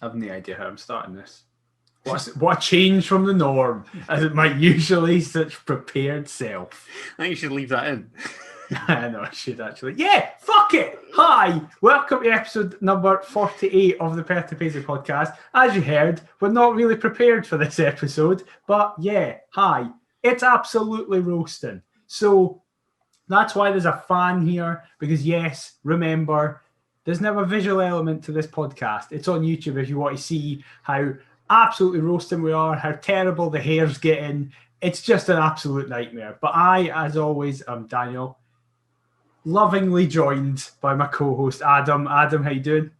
I've no idea how I'm starting this. What a change from the norm, as it might usually such prepared self. I think you should leave that in. I know I should actually. Yeah, fuck it. Hi, welcome to episode number 48 of the Perth to Paisley Podcast. As you heard, we're not really prepared for this episode, but yeah, hi. It's absolutely roasting. So that's why there's a fan here, because yes, remember, there's now a visual element to this podcast. It's on YouTube if you want to see how absolutely roasting we are, how terrible the hair's getting. It's just an absolute nightmare. But I, as always, am Daniel, lovingly joined by my co-host Adam. Adam, how you doing?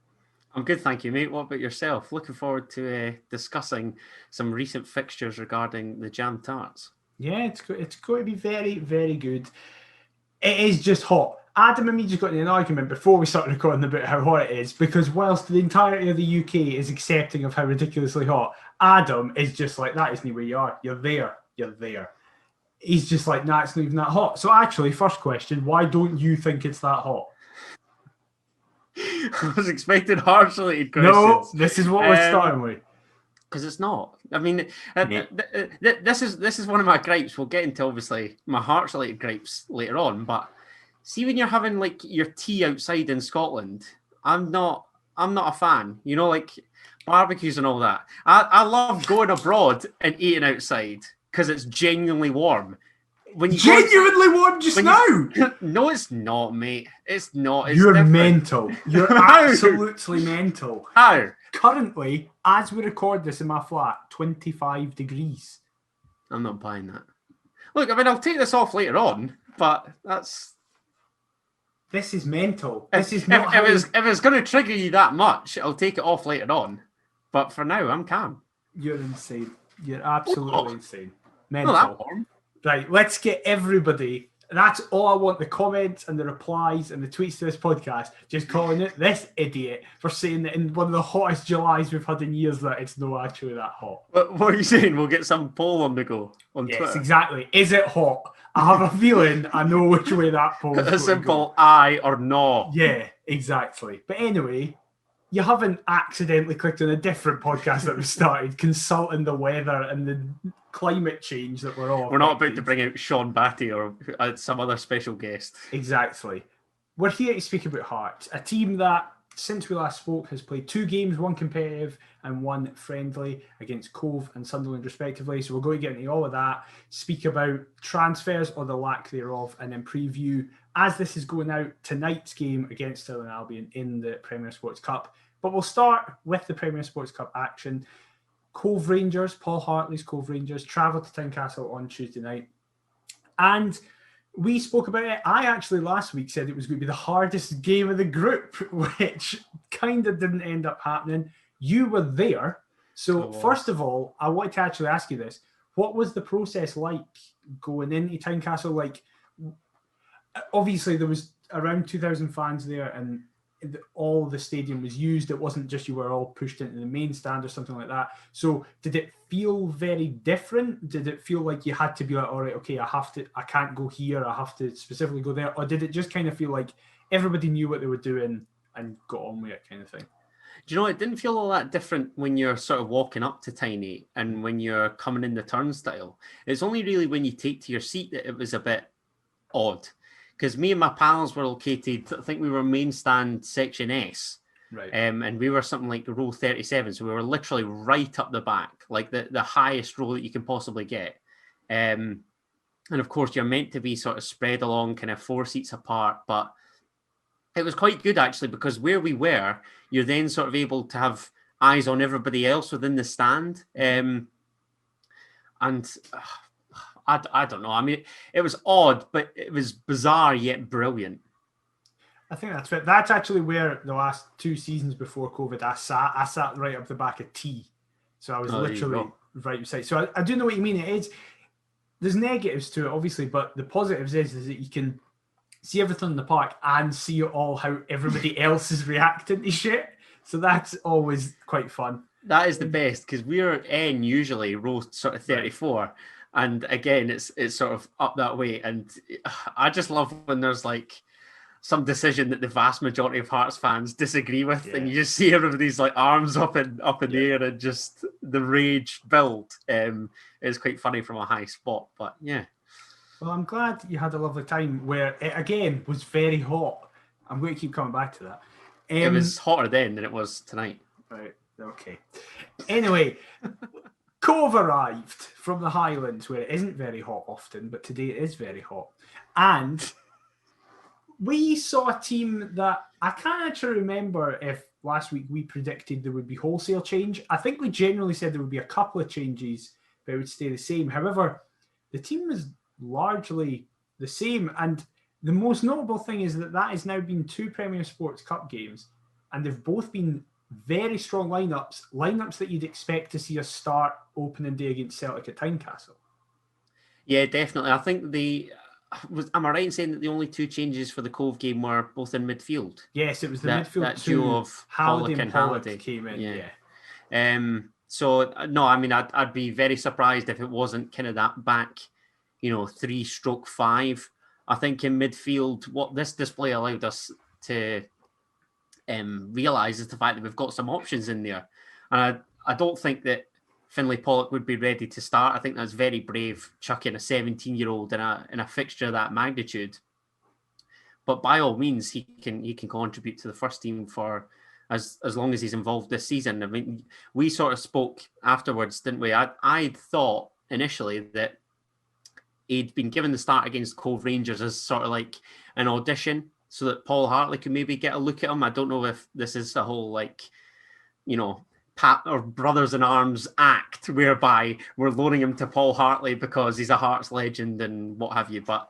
I'm good, thank you, mate. What about yourself? Looking forward to discussing some recent fixtures regarding the Jam Tarts. Yeah, it's going to be very, very good. It is just hot. Adam and me just got in an argument before we started recording about how hot it is, because whilst the entirety of the UK is accepting of how ridiculously hot, Adam is just like, that isn't where you are. You're there. He's just like, nah, it's not even that hot. So actually, first question, why don't you think it's that hot? I was expecting harsh-related questions. No, this is what we're starting with. Because it's not. I mean, this is one of my gripes. We'll get into, obviously, my hearts-related gripes later on, but see, when you're having like your tea outside in Scotland, I'm not a fan. You know, like barbecues and all that. I love going abroad and eating outside because it's genuinely warm. When you warm just now? No, it's not, mate. It's not. It's You're different. Mental. You're absolutely mental. How? Currently, as we record this in my flat, 25 degrees. I'm not buying that. Look, I mean, I'll take this off later on, but that's... This is mental. If it's going to trigger you that much, I'll take it off later on. But for now, I'm calm. You're insane. You're absolutely insane. Mental. Not that warm. Right, let's get everybody. That's all I want. The comments and the replies and the tweets to this podcast, just calling it this idiot for saying that in one of the hottest Julys we've had in years that it's not actually that hot. What are you saying? We'll get some poll on the go on Twitter. Yes, exactly. Is it hot? I have a feeling I know which way that poll is going a simple aye or no. Yeah, exactly. But anyway, you haven't accidentally clicked on a different podcast that we started consulting the weather and the climate change that we're all. We're not about to bring out Sean Batty or some other special guest. Exactly. We're here to speak about Hearts, a team that, since we last spoke, has played 2 games, 1 competitive and 1 friendly against Cove and Sunderland respectively. So we're going to get into all of that, speak about transfers or the lack thereof, and then preview, as this is going out, tonight's game against Stirling Albion in the Premier Sports Cup. But we'll start with the Premier Sports Cup action. Cove Rangers, Paul Hartley's Cove Rangers, travelled to Tynecastle on Tuesday night. And we spoke about it. I actually last week said it was going to be the hardest game of the group, which kind of didn't end up happening. You were there. So first of all, I wanted to actually ask you this. What was the process like going into Tynecastle? Like, obviously there was around 2,000 fans there and all the stadium was used. It wasn't just you were all pushed into the main stand or something like that. So did it feel very different? Did it feel like you had to be like, all right, okay, I can't go here, I have to specifically go there? Or did it just kind of feel like everybody knew what they were doing and got on with it kind of thing? Do you know, it didn't feel all that different when you're sort of walking up to Tiny and when you're coming in the turnstile. It's only really when you take to your seat that it was a bit odd. Because me and my pals were located, I think we were main stand section S. Right. And we were something like row 37. So we were literally right up the back, like the highest row that you can possibly get. And of course, you're meant to be sort of spread along kind of 4 seats apart. But it was quite good, actually, because where we were, you're then sort of able to have eyes on everybody else within the stand. I don't know. I mean, it was odd, but it was bizarre yet brilliant. I think that's it. That's actually where the last 2 seasons before COVID, I sat right up the back of T. So I was literally right beside. So I do know what you mean. There's negatives to it, obviously, but the positives is that you can see everything in the park and see all how everybody else is reacting to shit. So that's always quite fun. That is the best, because we're N usually, row sort of 34. Right. And again, it's sort of up that way. And I just love when there's like some decision that the vast majority of Hearts fans disagree with, and you just see everybody's like arms up in the air, and just the rage build. Is quite funny from a high spot, but yeah. Well, I'm glad you had a lovely time where it again was very hot. I'm going to keep coming back to that. It was hotter then than it was tonight. Right. Okay. Anyway, Cove arrived from the Highlands, where it isn't very hot often, but today it is very hot. And we saw a team that I can't actually remember if last week we predicted there would be wholesale change. I think we generally said there would be a couple of changes, but it would stay the same. However, the team was largely the same. And the most notable thing is that has now been 2 Premier Sports Cup games, and they've both been very strong lineups that you'd expect to see us start opening day against Celtic at Tynecastle. Yeah, definitely. I think am I right in saying that the only 2 changes for the Cove game were both in midfield? Yes, it was the midfield that duo of Pollock and Halliday came in. Yeah. So no, I mean, I'd be very surprised if it wasn't kind of that back, 3/5. I think in midfield, what this display allowed us to realise is the fact that we've got some options in there. And I don't think that Finlay Pollock would be ready to start. I think that's very brave, chucking a 17-year-old in a fixture of that magnitude. But by all means, he can contribute to the first team for as long as he's involved this season. I mean, we sort of spoke afterwards, didn't we? I thought initially that he'd been given the start against Cove Rangers as sort of like an audition so that Paul Hartley could maybe get a look at him. I don't know if this is a whole Pat or brothers in arms act whereby we're loaning him to Paul Hartley because he's a Hearts legend and what have you. But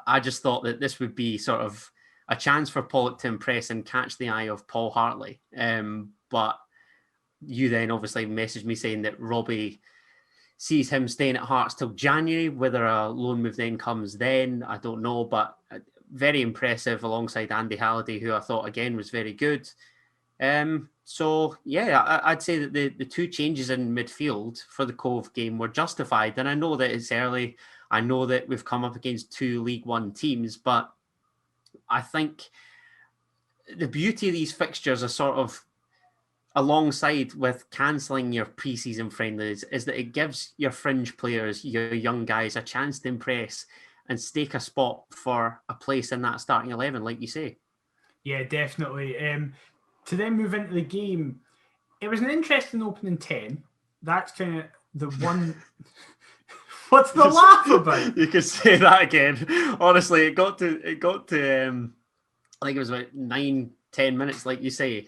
I just thought that this would be sort of a chance for Pollock to impress and catch the eye of Paul Hartley. But you then obviously messaged me saying that Robbie sees him staying at Hearts till January. Whether a loan move then comes then, I don't know. But very impressive alongside Andy Halliday, who I thought again was very good. So yeah, I'd say that the 2 changes in midfield for the Cove game were justified. And I know that it's early. I know that we've come up against 2 League One teams, but I think the beauty of these fixtures are sort of alongside with cancelling your pre-season friendlies is that it gives your fringe players, your young guys, a chance to impress and stake a spot for a place in that starting 11, like you say. Yeah, definitely. To then move into the game, it was an interesting opening 10. That's kind of the one... What's the laugh about? You could say that again. Honestly, it got to I think it was about 9-10 minutes, like you say.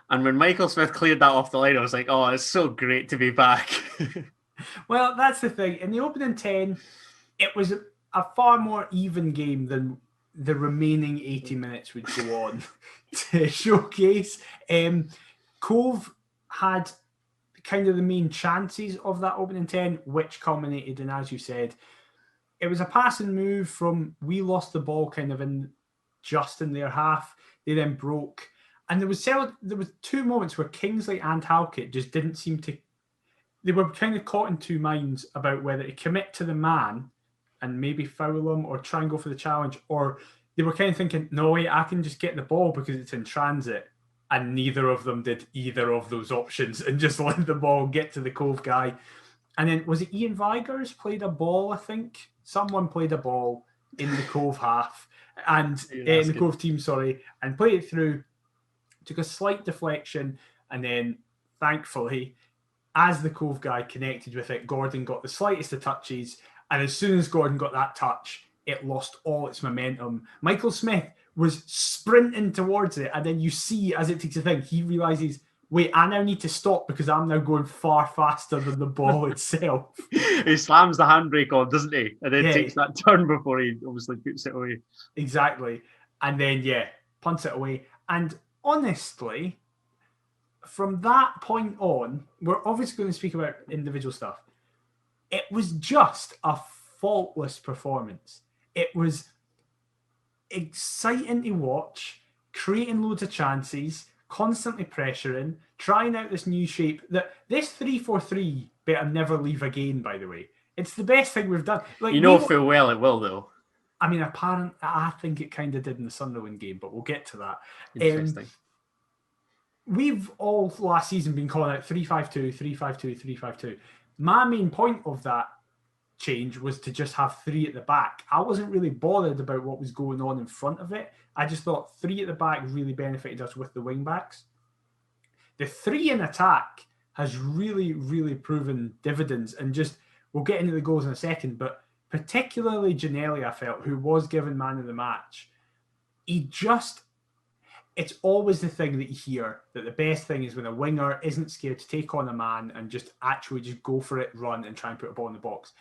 And when Michael Smith cleared that off the line, I was like, oh, it's so great to be back. Well, that's the thing. In the opening 10, it was a far more even game than the remaining 80 minutes would go on to showcase. Cove had kind of the main chances of that opening 10, which culminated in, as you said, it was a pass and move from we lost the ball kind of in their half. They then broke. And there was 2 moments where Kingsley and Halkett just didn't seem to... They were kind of caught in 2 minds about whether to commit to the man and maybe foul him or try and go for the challenge, or they were kind of thinking, no, wait, I can just get the ball because it's in transit. And neither of them did either of those options and just let the ball get to the Cove guy. And then, was it Ian Vigurs played a ball, I think? Someone played a ball in the Cove half, and in the Cove team, and played it through. Took a slight deflection, and then thankfully, as the Cove guy connected with it, Gordon got the slightest of touches, and as soon as Gordon got that touch, it lost all its momentum. Michael Smith was sprinting towards it, and then you see, as it takes a thing, he realises, wait, I now need to stop because I'm now going far faster than the ball itself. He slams the handbrake on, doesn't he? And then takes that turn before he obviously puts it away. Exactly. And then, punts it away. And honestly, from that point on, we're obviously going to speak about individual stuff. It was just a faultless performance. It was exciting to watch, creating loads of chances, constantly pressuring, trying out this new shape. This 3-4-3 better never leave again, by the way. It's the best thing we've done. Full well it will, though. I mean, I think it kind of did in the Sunderland game, but we'll get to that. Interesting. We've all last season been calling out 3-5-2, 3-5-2, 3-5-2. My main point of that change was to just have three at the back. I wasn't really bothered about what was going on in front of it. I just thought three at the back really benefited us with the wing backs. The three in attack has really, really proven dividends, and just we'll get into the goals in a second, but particularly Ginnelly, I felt, who was given man of the match, it's always the thing that you hear, that the best thing is when a winger isn't scared to take on a man and just go for it, run and try and put a ball in the box.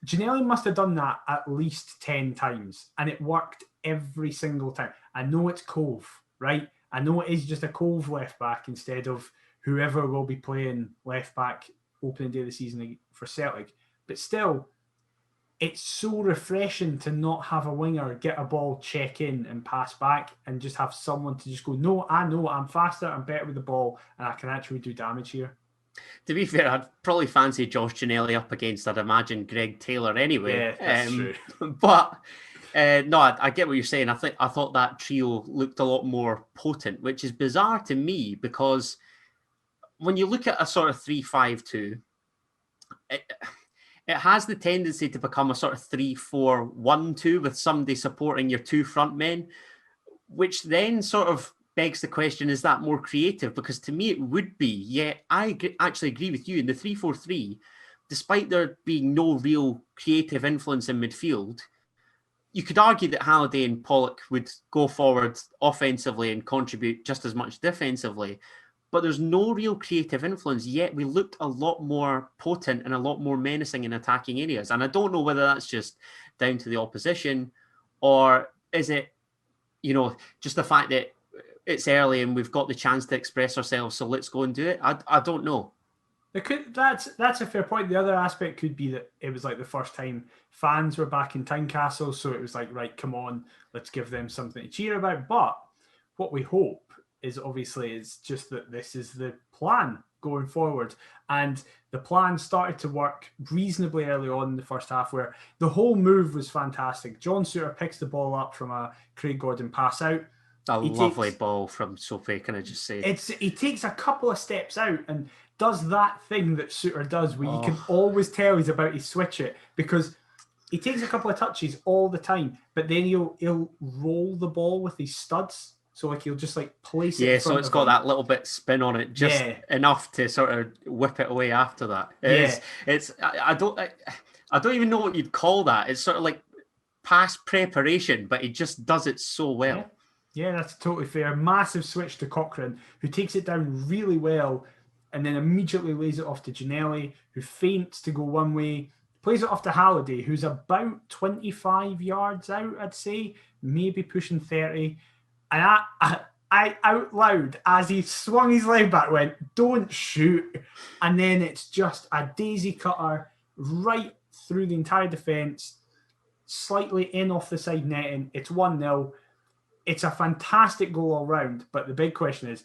Ginnelly must have done that at least 10 times, and it worked every single time. I know it's Cove, right? I know it is just a Cove left back instead of whoever will be playing left back opening day of the season for Celtic. But still, it's so refreshing to not have a winger get a ball, check in and pass back, and just have someone to just go, no, I know I'm faster, I'm better with the ball, and I can actually do damage here. To be fair, I'd probably fancy Josh Ginnelly up against, I'd imagine, Greg Taylor anyway. Yeah, that's true. But no, I get what you're saying. I thought that trio looked a lot more potent, which is bizarre to me because when you look at a sort of 3-5-2, it has the tendency to become a sort of 3-4-1-2 with somebody supporting your two front men, which then sort of begs the question, is that more creative? Because to me, it would be. Yeah, actually agree with you. In the 3-4-3, despite there being no real creative influence in midfield, you could argue that Halliday and Pollock would go forward offensively and contribute just as much defensively. But there's no real creative influence, yet we looked a lot more potent and a lot more menacing in attacking areas. And I don't know whether that's just down to the opposition, or is it, just the fact that it's early and we've got the chance to express ourselves, so let's go and do it. I don't know. That's a fair point. The other aspect could be that it was like the first time fans were back in Tynecastle, so it was like, right, come on, let's give them something to cheer about. But what we hope is just that this is the plan going forward. And the plan started to work reasonably early on in the first half, where the whole move was fantastic. John Souttar picks the ball up from a Craig Gordon pass out. Lovely ball from Sophie, can I just say? He takes a couple of steps out and does that thing that Souttar does, where you can always tell he's about to switch it, because he takes a couple of touches all the time, but then he'll roll the ball with his studs. So he'll just place it. Yeah, so it's got that little bit spin on it, just enough to sort of whip it away after that. I don't even know what you'd call that. It's sort of like past preparation, but he just does it so well. Yeah, that's totally fair. Massive switch to Cochrane, who takes it down really well, and then immediately lays it off to Ginnelly, who feints to go one way, plays it off to Halliday, who's about 25 yards out, I'd say, maybe pushing 30. And I out loud, as he swung his leg back, went, don't shoot. And then it's just a daisy cutter right through the entire defence, slightly in off the side netting. It's 1-0. It's a fantastic goal all round. But the big question is,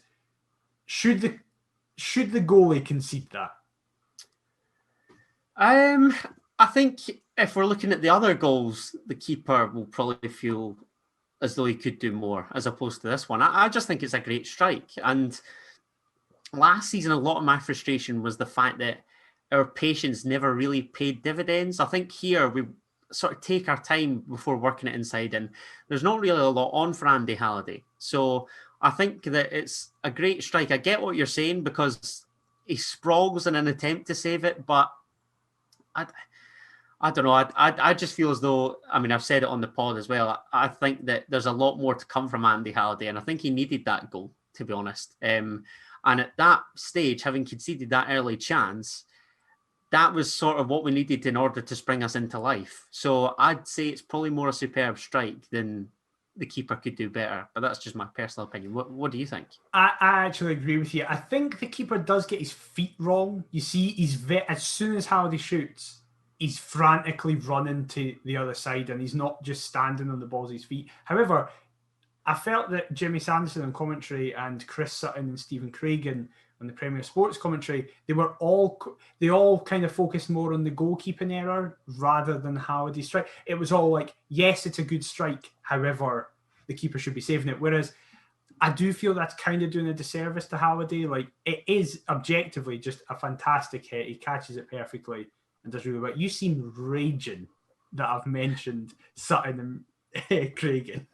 should the goalie concede that? I think if we're looking at the other goals, the keeper will probably feel as though he could do more as opposed to this one. I just think it's a great strike. And last season, a lot of my frustration was the fact that our patience never really paid dividends. I think here we sort of take our time before working it inside, and there's not really a lot on for Andy Halliday. So I think that it's a great strike. I get what you're saying, because he sprawls in an attempt to save it, but I don't know. I just feel as though, I've said it on the pod as well. I think that there's a lot more to come from Andy Halliday, and I think he needed that goal, to be honest. And at that stage, having conceded that early chance, that was sort of what we needed in order to spring us into life. So I'd say it's probably more a superb strike than the keeper could do better. But that's just my personal opinion. What do you think? I actually agree with you. I think the keeper does get his feet wrong. You see, as soon as Halliday shoots, he's frantically running to the other side, and he's not just standing on the balls of his feet. However, I felt that Jimmy Sanderson on commentary and Chris Sutton and Stephen Craigan on the Premier Sports commentary, they all kind of focused more on the goalkeeping error rather than Halliday's strike. It was all like, yes, it's a good strike. However, the keeper should be saving it. Whereas I do feel that's kind of doing a disservice to Halliday. Like, it is objectively just a fantastic hit. He catches it perfectly and does really well. You seem raging that I've mentioned Sutton and Craigan.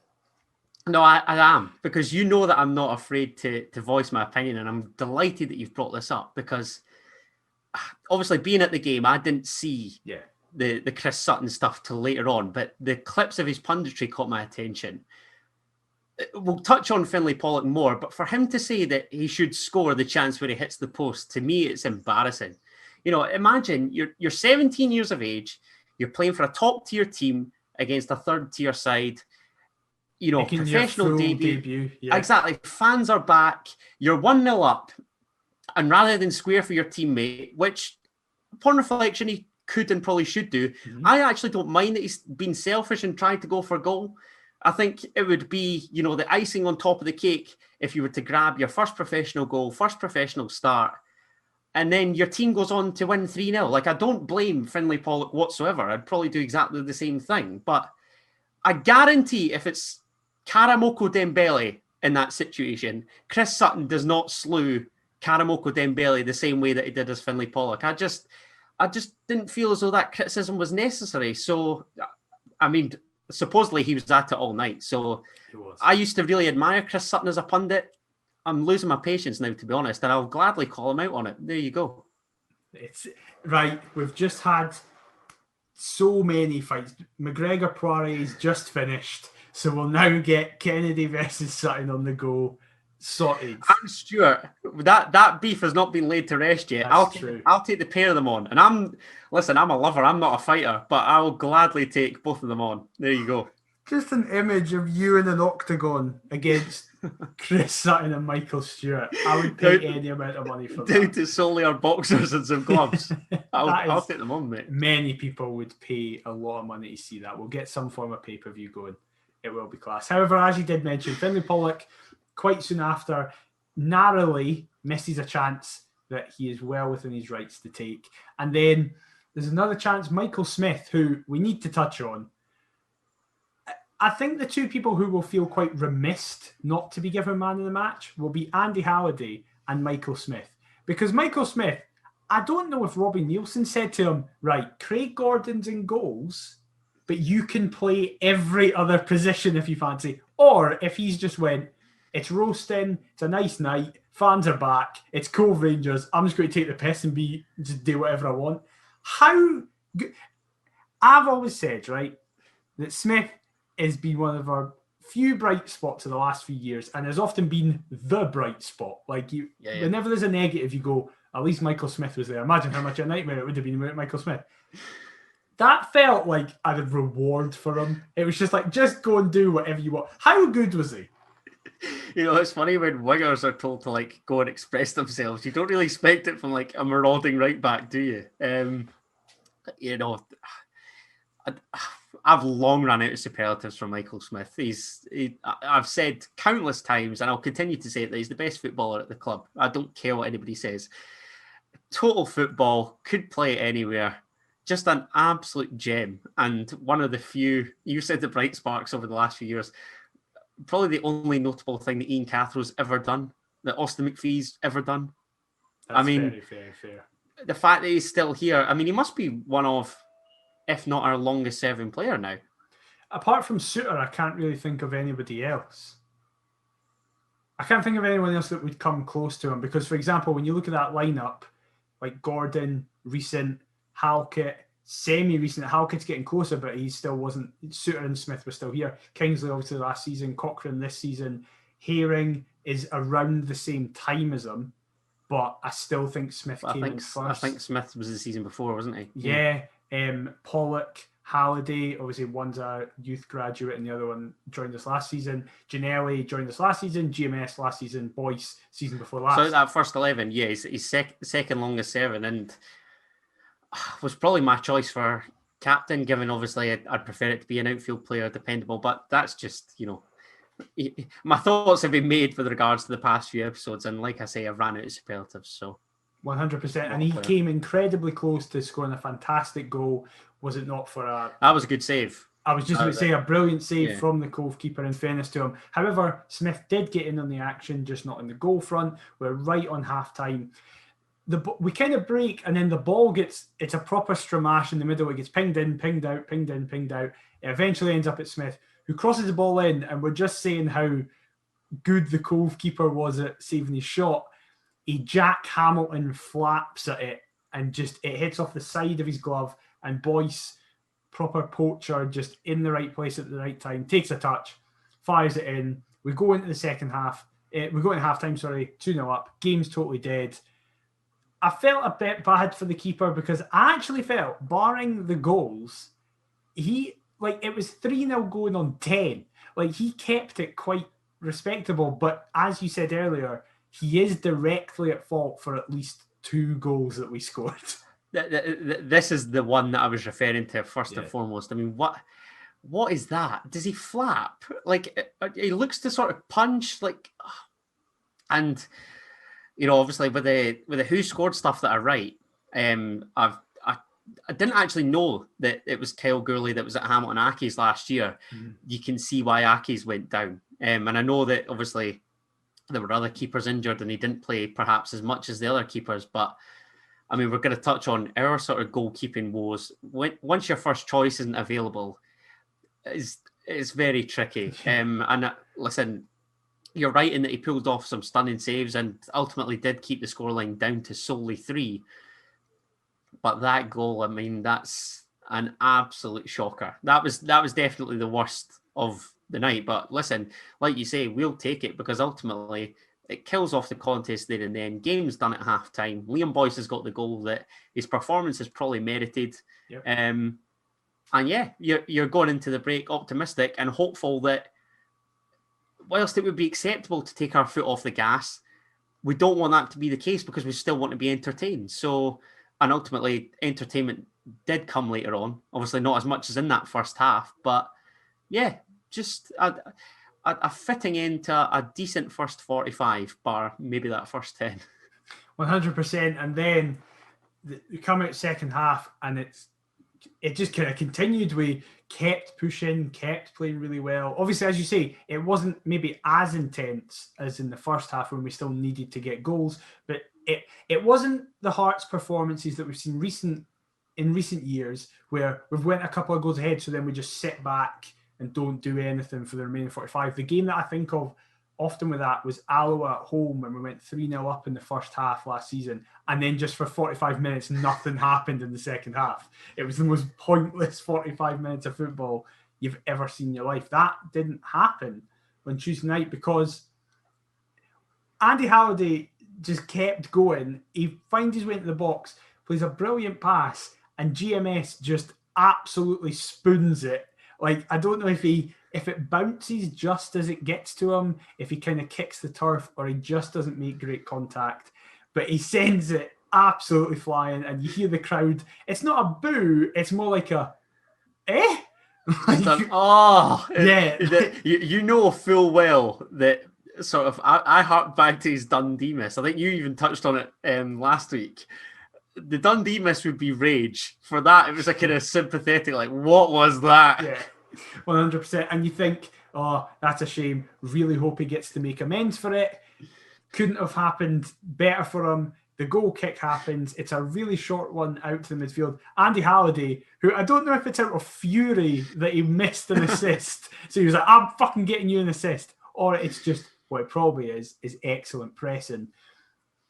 No, I am, because you know that I'm not afraid to voice my opinion, and I'm delighted that you've brought this up, because obviously being at the game, I didn't see the Chris Sutton stuff till later on, but the clips of his punditry caught my attention. We'll touch on Finlay Pollock more, but for him to say that he should score the chance where he hits the post, to me, it's embarrassing. You know, imagine you're 17 years of age, you're playing for a top-tier team against a third-tier side. You know, making professional debut. Yeah. Exactly. Fans are back. You're 1-0 up. And rather than square for your teammate, which upon reflection he could and probably should do, I actually don't mind that he's been selfish and tried to go for a goal. I think it would be, you know, the icing on top of the cake if you were to grab your first professional goal, first professional start, and then your team goes on to win 3-0. Like, I don't blame Finlay Pollock whatsoever. I'd probably do exactly the same thing. But I guarantee if it's Karamoko Dembele in that situation, Chris Sutton does not slew Karamoko Dembele the same way that he did as Finlay Pollock. I just didn't feel as though that criticism was necessary. So, I mean, supposedly he was at it all night. So I used to really admire Chris Sutton as a pundit. I'm losing my patience now, to be honest, and I'll gladly call him out on it. There you go. It's right. We've just had so many fights. McGregor Poirier is just finished. So we'll now get Kennedy versus Sutton on the go sorted. I'm Stuart. That beef has not been laid to rest yet. I'll take the pair of them on. And I'm a lover. I'm not a fighter, but I will gladly take both of them on. There you go. Just an image of you in an octagon against Chris Sutton and Michael Stewart. I would pay any amount of money for that. Down to solely our boxers and some gloves. I'll take them on, mate. Many people would pay a lot of money to see that. We'll get some form of pay-per-view going. It will be class. However, as you did mention, Finlay Pollock, quite soon after, narrowly misses a chance that he is well within his rights to take. And then there's another chance, Michael Smith, who we need to touch on. I think the two people who will feel quite remiss not to be given man of the match will be Andy Halliday and Michael Smith. Because Michael Smith, I don't know if Robbie Nielsen said to him, right, Craig Gordon's in goals, but you can play every other position if you fancy. Or if he's just went, it's roasting, it's a nice night, fans are back, it's Cove Rangers, I'm just going to take the piss and just do whatever I want. How good? I've always said, right, that Smith has been one of our few bright spots of the last few years and has often been the bright spot. Like, whenever there's a negative, you go, at least Michael Smith was there. Imagine how much a nightmare it would have been without Michael Smith. That felt like a reward for him. It was just like, just go and do whatever you want. How good was he? You know, it's funny when wingers are told to like go and express themselves. You don't really expect it from like a marauding right back, do you? You know, I've long run out of superlatives from Michael Smith. I've said countless times, and I'll continue to say it, that he's the best footballer at the club. I don't care what anybody says. Total football, could play anywhere. Just an absolute gem, and one of the few, you said, the bright sparks over the last few years. Probably the only notable thing that Ian Cathro's ever done, that Austin McPhee's ever done. That's very fair. The fact that he's still here, I mean, he must be one of, if not our longest serving player now. Apart from Suter, I can't really think of anybody else. I can't think of anyone else that would come close to him because, for example, when you look at that lineup, like Gordon, recent, Halkett, semi-recent. Halkett's getting closer, but he still wasn't. Suter and Smith were still here. Kingsley, obviously, last season. Cochrane this season. Herring is around the same time as him, but I still think Smith came in first. I think Smith was the season before, wasn't he? Yeah. Pollock, Halliday, obviously one's a youth graduate and the other one joined us last season. Ginnelly joined us last season. GMS last season. Boyce season before last. So that first 11, yeah, he's second longest serving, and was probably my choice for captain, given obviously I'd prefer it to be an outfield player, dependable, but that's just, you know, my thoughts have been made with regards to the past few episodes, and like I say, I've ran out of superlatives. So 100%, and he came incredibly close to scoring a fantastic goal. Was it not for that was a good save? I was just about to say a brilliant save from the Cove keeper, in fairness to him. However, Smith did get in on the action, just not in the goal front. We're right on half-time. We kind of break, and then the ball it's a proper stramash in the middle. It gets pinged in, pinged out, pinged in, pinged out. It eventually ends up at Smith, who crosses the ball in, and we're just saying how good the Cove keeper was at saving his shot. He Jack Hamilton flaps at it, and just it hits off the side of his glove, and Boyce, proper poacher, just in the right place at the right time, takes a touch, fires it in. We go into the second half. We go into halftime, 2-0 up. Game's totally dead. I felt a bit bad for the keeper because I actually felt, barring the goals, it was 3-0 going on 10. Like, he kept it quite respectable, but as you said earlier, he is directly at fault for at least 2 goals that we scored. This is the one that I was referring to first and foremost. I mean, what is that? Does he flap? Like, he looks to sort of punch, like, and obviously with the who scored stuff that I write, I didn't actually know that it was Kyle Gourley that was at Hamilton Accies last year. You can see why Accies went down, and I know that obviously there were other keepers injured and he didn't play perhaps as much as the other keepers, but I mean, we're going to touch on our sort of goalkeeping woes. Once your first choice isn't available, it's very tricky. Listen, you're right in that he pulled off some stunning saves and ultimately did keep the scoreline down to solely 3. But that goal, I mean, that's an absolute shocker. That was definitely the worst of the night. But listen, like you say, we'll take it because ultimately it kills off the contest there and then. Game's done at half time. Liam Boyce has got the goal that his performance has probably merited. Yep. And yeah, you're going into the break optimistic and hopeful that whilst it would be acceptable to take our foot off the gas, we don't want that to be the case because we still want to be entertained. So, and ultimately entertainment did come later on. Obviously not as much as in that first half, but yeah, just a fitting end to a decent first 45 bar, maybe that first 10. 100%. And then we come out second half and it just kind of continued. We kept pushing, kept playing really well. Obviously, as you say, it wasn't maybe as intense as in the first half when we still needed to get goals, but it wasn't the Hearts performances that we've seen in recent years where we've went a couple of goals ahead, so then we just sit back and don't do anything for the remaining 45. The game that I think of often with that was Alloa at home when we went 3-0 up in the first half last season, and then just for 45 minutes nothing happened in the second half. It was the most pointless 45 minutes of football you've ever seen in your life. That didn't happen on Tuesday night because Andy Halliday just kept going. He finds his way into the box, plays a brilliant pass, and GMS just absolutely spoons it. Like, I don't know if it bounces just as it gets to him, if he kind of kicks the turf, or he just doesn't make great contact. But he sends it absolutely flying, and you hear the crowd. It's not a boo, it's more like a, eh? You know full well that sort of, I hark back to his Dundee miss. I think you even touched on it last week. The Dundee miss would be rage. For that, it was a kind of sympathetic, like, what was that? Yeah, 100%. And you think, oh, that's a shame. Really hope he gets to make amends for it. Couldn't have happened better for him. The goal kick happens. It's a really short one out to the midfield. Andy Halliday, who I don't know if it's out of fury that he missed an assist. So he was like, I'm fucking getting you an assist. Or it's just, what it probably is excellent pressing.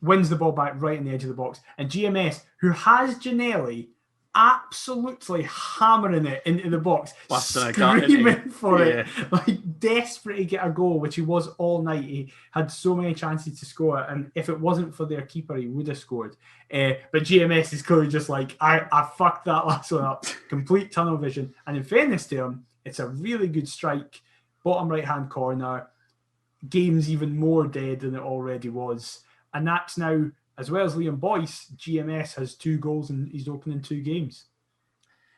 Wins the ball back right on the edge of the box. And GMS, who has Ginnelly absolutely hammering it into the box, screaming for it, like desperate to get a goal, which he was all night. He had so many chances to score, and if it wasn't for their keeper, he would have scored. But GMS is clearly just like, I fucked that last one up. Complete tunnel vision. And in fairness to him, it's a really good strike. Bottom right-hand corner. Game's even more dead than it already was. And that's now, as well as Liam Boyce, GMS has 2 goals in his opening 2 games.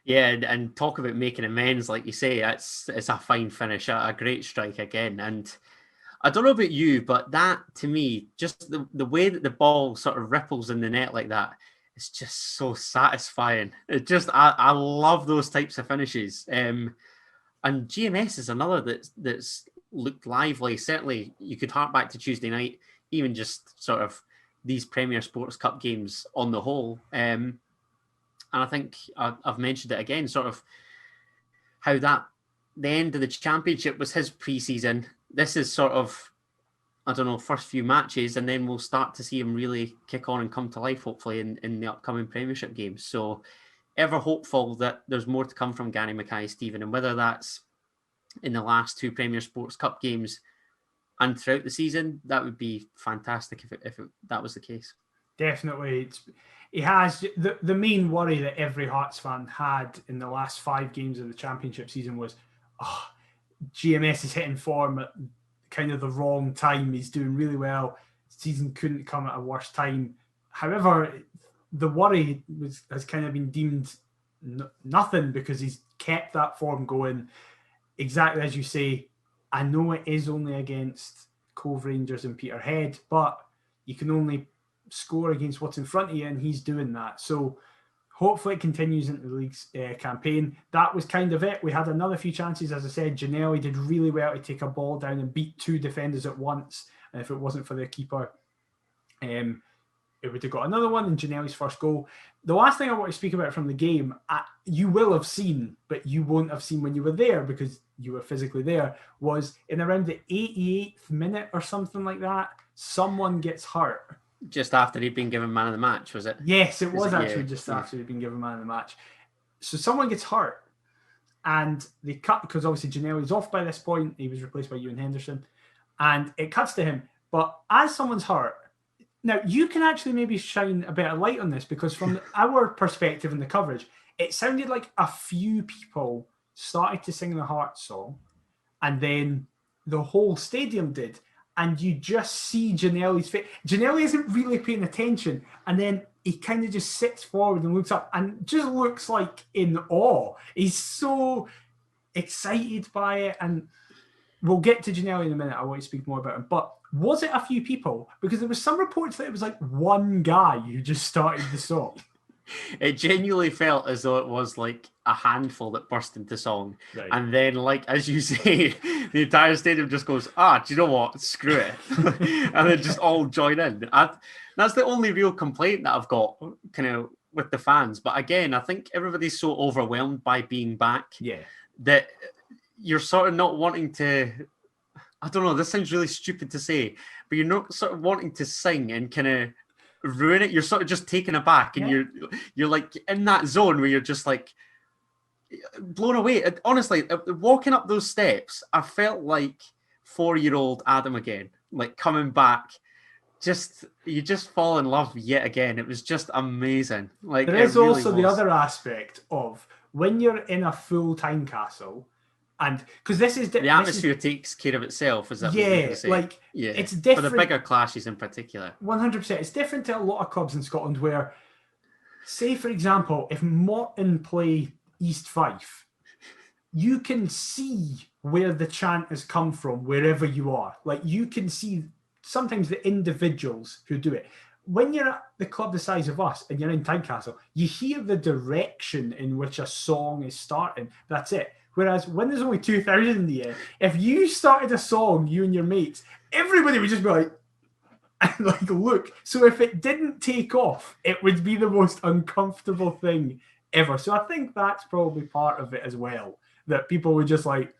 Yeah, and talk about making amends, like you say, it's a fine finish, a great strike again. And I don't know about you, but that, to me, just the way that the ball sort of ripples in the net like that, it's just so satisfying. I love those types of finishes. And GMS is another that's looked lively. Certainly, you could hark back to Tuesday night, even just sort of these Premier Sports Cup games on the whole. And I think I've mentioned it again, sort of how the end of the championship was his pre-season. This is sort of, I don't know, first few matches, and then we'll start to see him really kick on and come to life, hopefully, in the upcoming Premiership games. So ever hopeful that there's more to come from Gary Mackay-Steven, and whether that's in the last two Premier Sports Cup games and throughout the season, that would be fantastic if that was the case. Definitely. He has the main worry that every Hearts fan had in the last 5 games of the championship season was, GMS is hitting form at kind of the wrong time. He's doing really well. Season couldn't come at a worse time. However, the worry has kind of been deemed nothing because he's kept that form going. Exactly as you say, I know it is only against Cove Rangers and Peterhead, but you can only score against what's in front of you, and he's doing that. So hopefully it continues into the league's campaign. That was kind of it. We had another few chances. As I said, Ginnelly did really well to take a ball down and beat 2 defenders at once. And if it wasn't for their keeper, it would have got another one in Ginnelly's first goal. The last thing I want to speak about from the game, you will have seen, but you won't have seen when you were there because you were physically there, was in around the 88th minute or something like that, someone gets hurt. Just after he'd been given man of the match, was it? Yes, it was actually just after he'd been given man of the match. So someone gets hurt, and they cut, because obviously Ginnelly's off by this point. He was replaced by Ewan Henderson, and it cuts to him. But as someone's hurt, now you can actually maybe shine a bit of light on this, because from our perspective in the coverage, it sounded like a few people started to sing the Hearts song, and then the whole stadium did. And you just see Ginnelly's face. Ginnelly isn't really paying attention. And then he kind of just sits forward and looks up and just looks like in awe. He's so excited by it. And we'll get to Ginnelly in a minute. I want to speak more about him. But was it a few people? Because there was some reports that it was like one guy who just started the song. It genuinely felt as though it was like a handful that burst into song. Right. And then, like, as you say, the entire stadium just goes, do you know what? Screw it. And then just all join in. That's the only real complaint that I've got kind of with the fans. But again, I think everybody's so overwhelmed by being back that you're sort of not wanting to, I don't know, this sounds really stupid to say, but you're not sort of wanting to sing and kind of ruin it. You're sort of just taken aback, and you're like in that zone where you're just like blown away. Honestly, walking up those steps, I felt like 4-year-old Adam again, like coming back. You just fall in love yet again. It was just amazing. Like, there is really also the other aspect of when you're in a full time castle. And because the atmosphere takes care of itself, is that what you're going to say? It's different for the bigger clashes in particular. 100%. It's different to a lot of clubs in Scotland where, say for example, if Morton play East Fife, you can see where the chant has come from wherever you are. Like, you can see sometimes the individuals who do it. When you're at the club the size of us and you're in Tynecastle, you hear the direction in which a song is starting. That's it. Whereas when there's only 2,000 in the air, if you started a song, you and your mates, everybody would just be like, and like, look. So if it didn't take off, it would be the most uncomfortable thing ever. So I think that's probably part of it as well, that people were just like,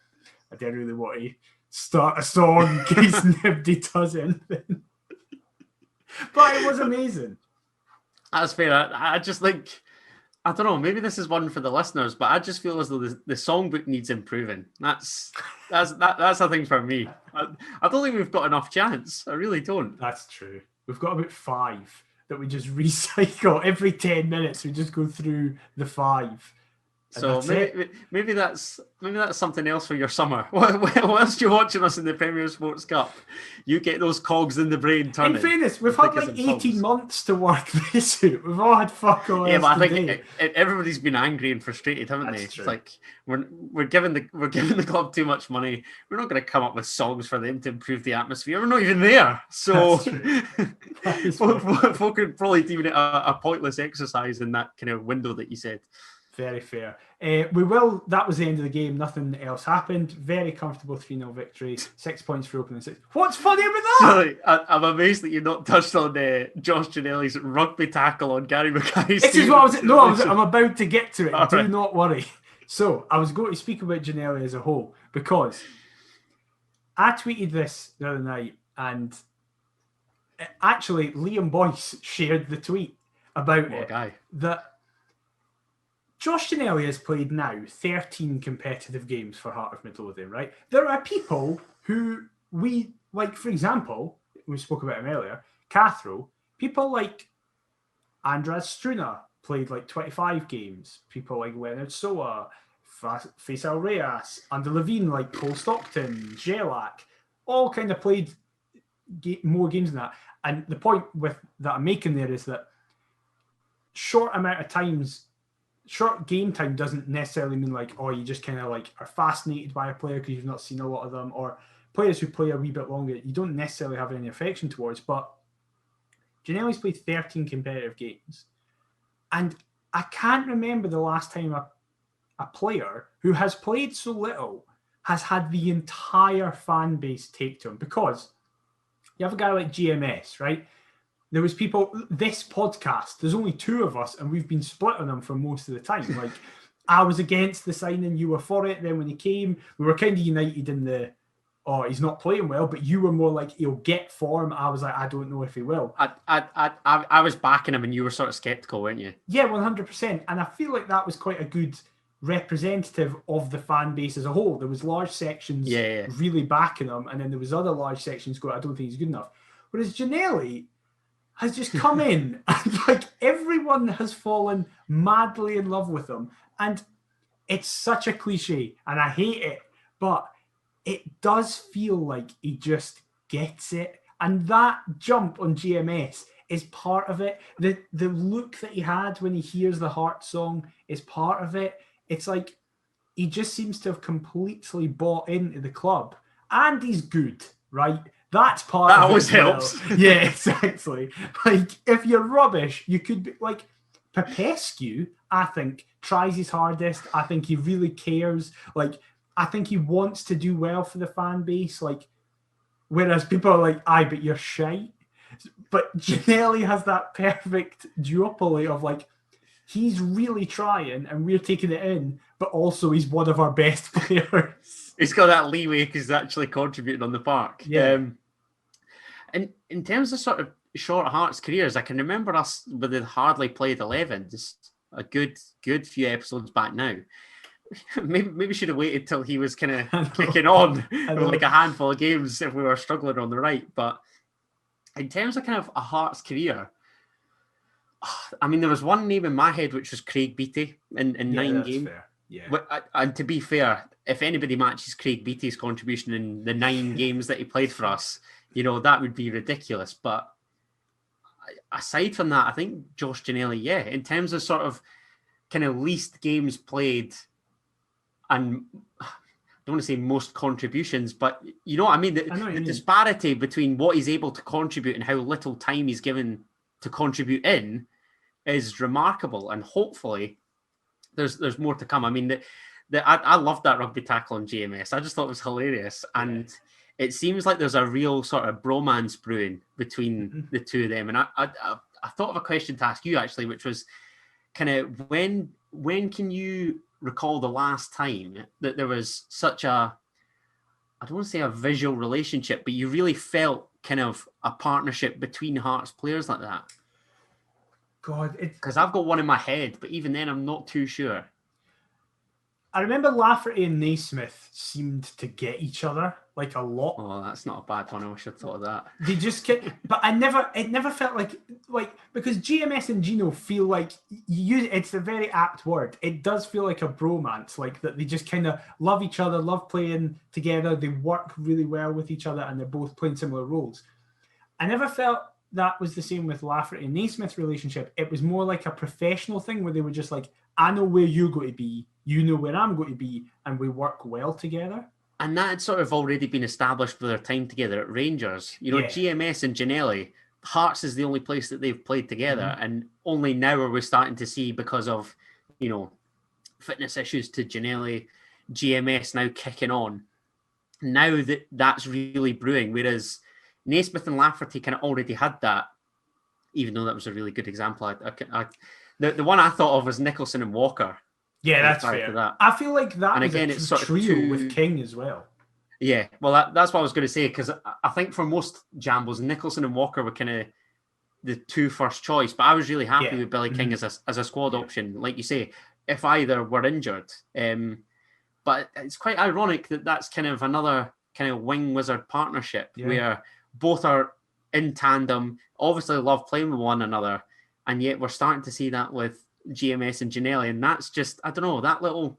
I don't really want to start a song in case nobody does anything. But it was amazing. That's fair. I just think, I don't know, maybe this is one for the listeners, but I just feel as though the songbook needs improving. That's a thing for me. I don't think we've got enough chance. I really don't. That's true. We've got about 5 that we just recycle. Every 10 minutes, we just go through the 5. So maybe that's something else for your summer. Whilst you're watching us in the Premier Sports Cup, you get those cogs in the brain turning. In fairness, we've had like 18 months to work this out. We've all had fuck all. Yeah, but I think everybody's been angry and frustrated, haven't they? True. It's like we're giving the club too much money. We're not going to come up with songs for them to improve the atmosphere. We're not even there. So folk could probably deem it a pointless exercise in that kind of window that you said. Very fair. That was the end of the game. Nothing else happened. Very comfortable 3-0 victory. 6 points for opening six. What's funny about that? Sorry, I'm amazed that you've not touched on Josh Ginnelly's rugby tackle on Gary Mackay's. This is what I'm about to get to it. Do not worry. So I was going to speak about Ginnelly as a whole because I tweeted this the other night and actually Liam Boyce shared the tweet about it. Guy. That Josh Ginnelly has played now 13 competitive games for Heart of Midlothian, right? There are people who we, like, for example, we spoke about him earlier, Cathro, people like Andras Struna played like 25 games. People like Leonard Soa, Faisal Reyes, Ander Levine, like Cole Stockton, Jelak, all kind of played more games than that. And the point that I'm making there is that short game time doesn't necessarily mean like, oh, you just kind of like are fascinated by a player because you've not seen a lot of them, or players who play a wee bit longer, you don't necessarily have any affection towards. But Ginnelly's played 13 competitive games. And I can't remember the last time a player who has played so little has had the entire fan base take to him. Because you have a guy like GMS, right? There was people, this podcast, there's only two of us and we've been split on them for most of the time. Like, I was against the signing, you were for it. Then when he came, we were kind of united in the, oh, he's not playing well, but you were more like, he'll get form. I was like, I don't know if he will. I was backing him and you were sort of sceptical, weren't you? Yeah, 100%. And I feel like that was quite a good representative of the fan base as a whole. There was large sections really backing him, and then there was other large sections going, I don't think he's good enough. Whereas Ginnelly has just come in and like everyone has fallen madly in love with him. And it's such a cliche and I hate it, but it does feel like he just gets it. And that jump on GMS is part of it. The look that he had when he hears the Heart song is part of it. It's like he just seems to have completely bought into the club. And he's good, right? That's part of it. That always helps. Yeah, exactly. Like, if you're rubbish, you could be like Popescu, I think, tries his hardest. I think he really cares. Like, I think he wants to do well for the fan base. Like, whereas people are like, aye, but you're shite. But Ginnelly has that perfect duopoly of like, he's really trying and we're taking it in, but also he's one of our best players. He's got that leeway because he's actually contributing on the park. Yeah. And in terms of sort of short Hearts careers, I can remember us with the hardly played 11, just a good few episodes back now. Maybe should have waited till he was kind of kicking on with like a handful of games if we were struggling on the right. But in terms of kind of a Hearts career, I mean, there was one name in my head which was Craig Beattie in 9 games. Fair. Yeah. And to be fair, if anybody matches Craig Beattie's contribution in the 9 games that he played for us, you know, that would be ridiculous. But aside from that, I think Josh Ginnelly, in terms of sort of kind of least games played and I don't want to say most contributions, but you know what I mean? The disparity between what he's able to contribute and how little time he's given to contribute in is remarkable. And hopefully there's more to come. I mean, I loved that rugby tackle on GMS. I just thought it was hilarious. And it seems like there's a real sort of bromance brewing between the two of them. And I thought of a question to ask you, actually, which was kind of when can you recall the last time that there was such a, I don't want to say a visual relationship, but you really felt kind of a partnership between Hearts players like that? God, because I've got one in my head, but even then I'm not too sure. I remember Lafferty and Naismith seemed to get each other like a lot. Oh, that's not a bad one. I wish I'd thought of that. They just get, but it never felt like because GMS and Gino feel like it's a very apt word. It does feel like a bromance, like that they just kind of love each other, love playing together. They work really well with each other, and they're both playing similar roles. I never felt that was the same with Lafferty and Naismith's relationship. It was more like a professional thing where they were just like, I know where you're going to be, you know where I'm going to be, and we work well together. And that had sort of already been established with their time together at Rangers. You know, GMS and Ginelli, Hearts is the only place that they've played together. And only now are we starting to see, because of, you know, fitness issues to Ginelli, GMS now kicking on. Now that's really brewing, whereas Naismith and Lafferty kind of already had that, even though that was a really good example. The one I thought of was Nicholson and Walker. Yeah, that's fair. That. I feel like that and was again, a it's sort trio of with King as well. Yeah, well, that's what I was going to say, because I think for most Jambos, Nicholson and Walker were kind of the two first choice, but I was really happy with Billy King as a squad option, like you say, if either were injured. But it's quite ironic that that's kind of another kind of wing wizard partnership where both are in tandem, obviously love playing with one another, and yet we're starting to see that with GMS and Ginelli, and that's just, I don't know, that little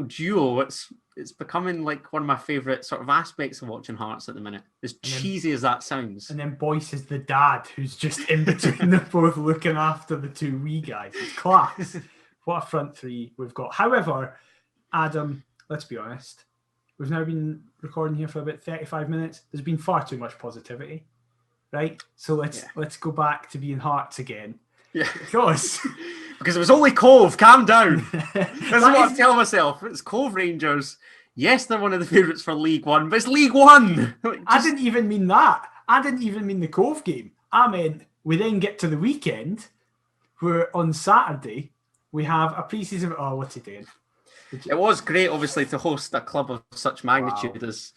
duo, it's becoming like one of my favourite sort of aspects of watching Hearts at the minute, as cheesy as that sounds. And then Boyce is the dad who's just in between them both looking after the two wee guys. It's class. What a front three we've got. However, Adam, let's be honest, we've now been recording here for about 35 minutes. There's been far too much positivity, right? So let's go back to being Hearts again. Yeah. Because it was only Cove. Calm down. That's what I'm telling myself. It's Cove Rangers. Yes, they're one of the favourites for League One, but it's League One. I didn't even mean that. I didn't even mean the Cove game. I meant we then get to the weekend where on Saturday we have a pre-season. Oh, what's he doing? It was great, obviously, to host a club of such magnitude as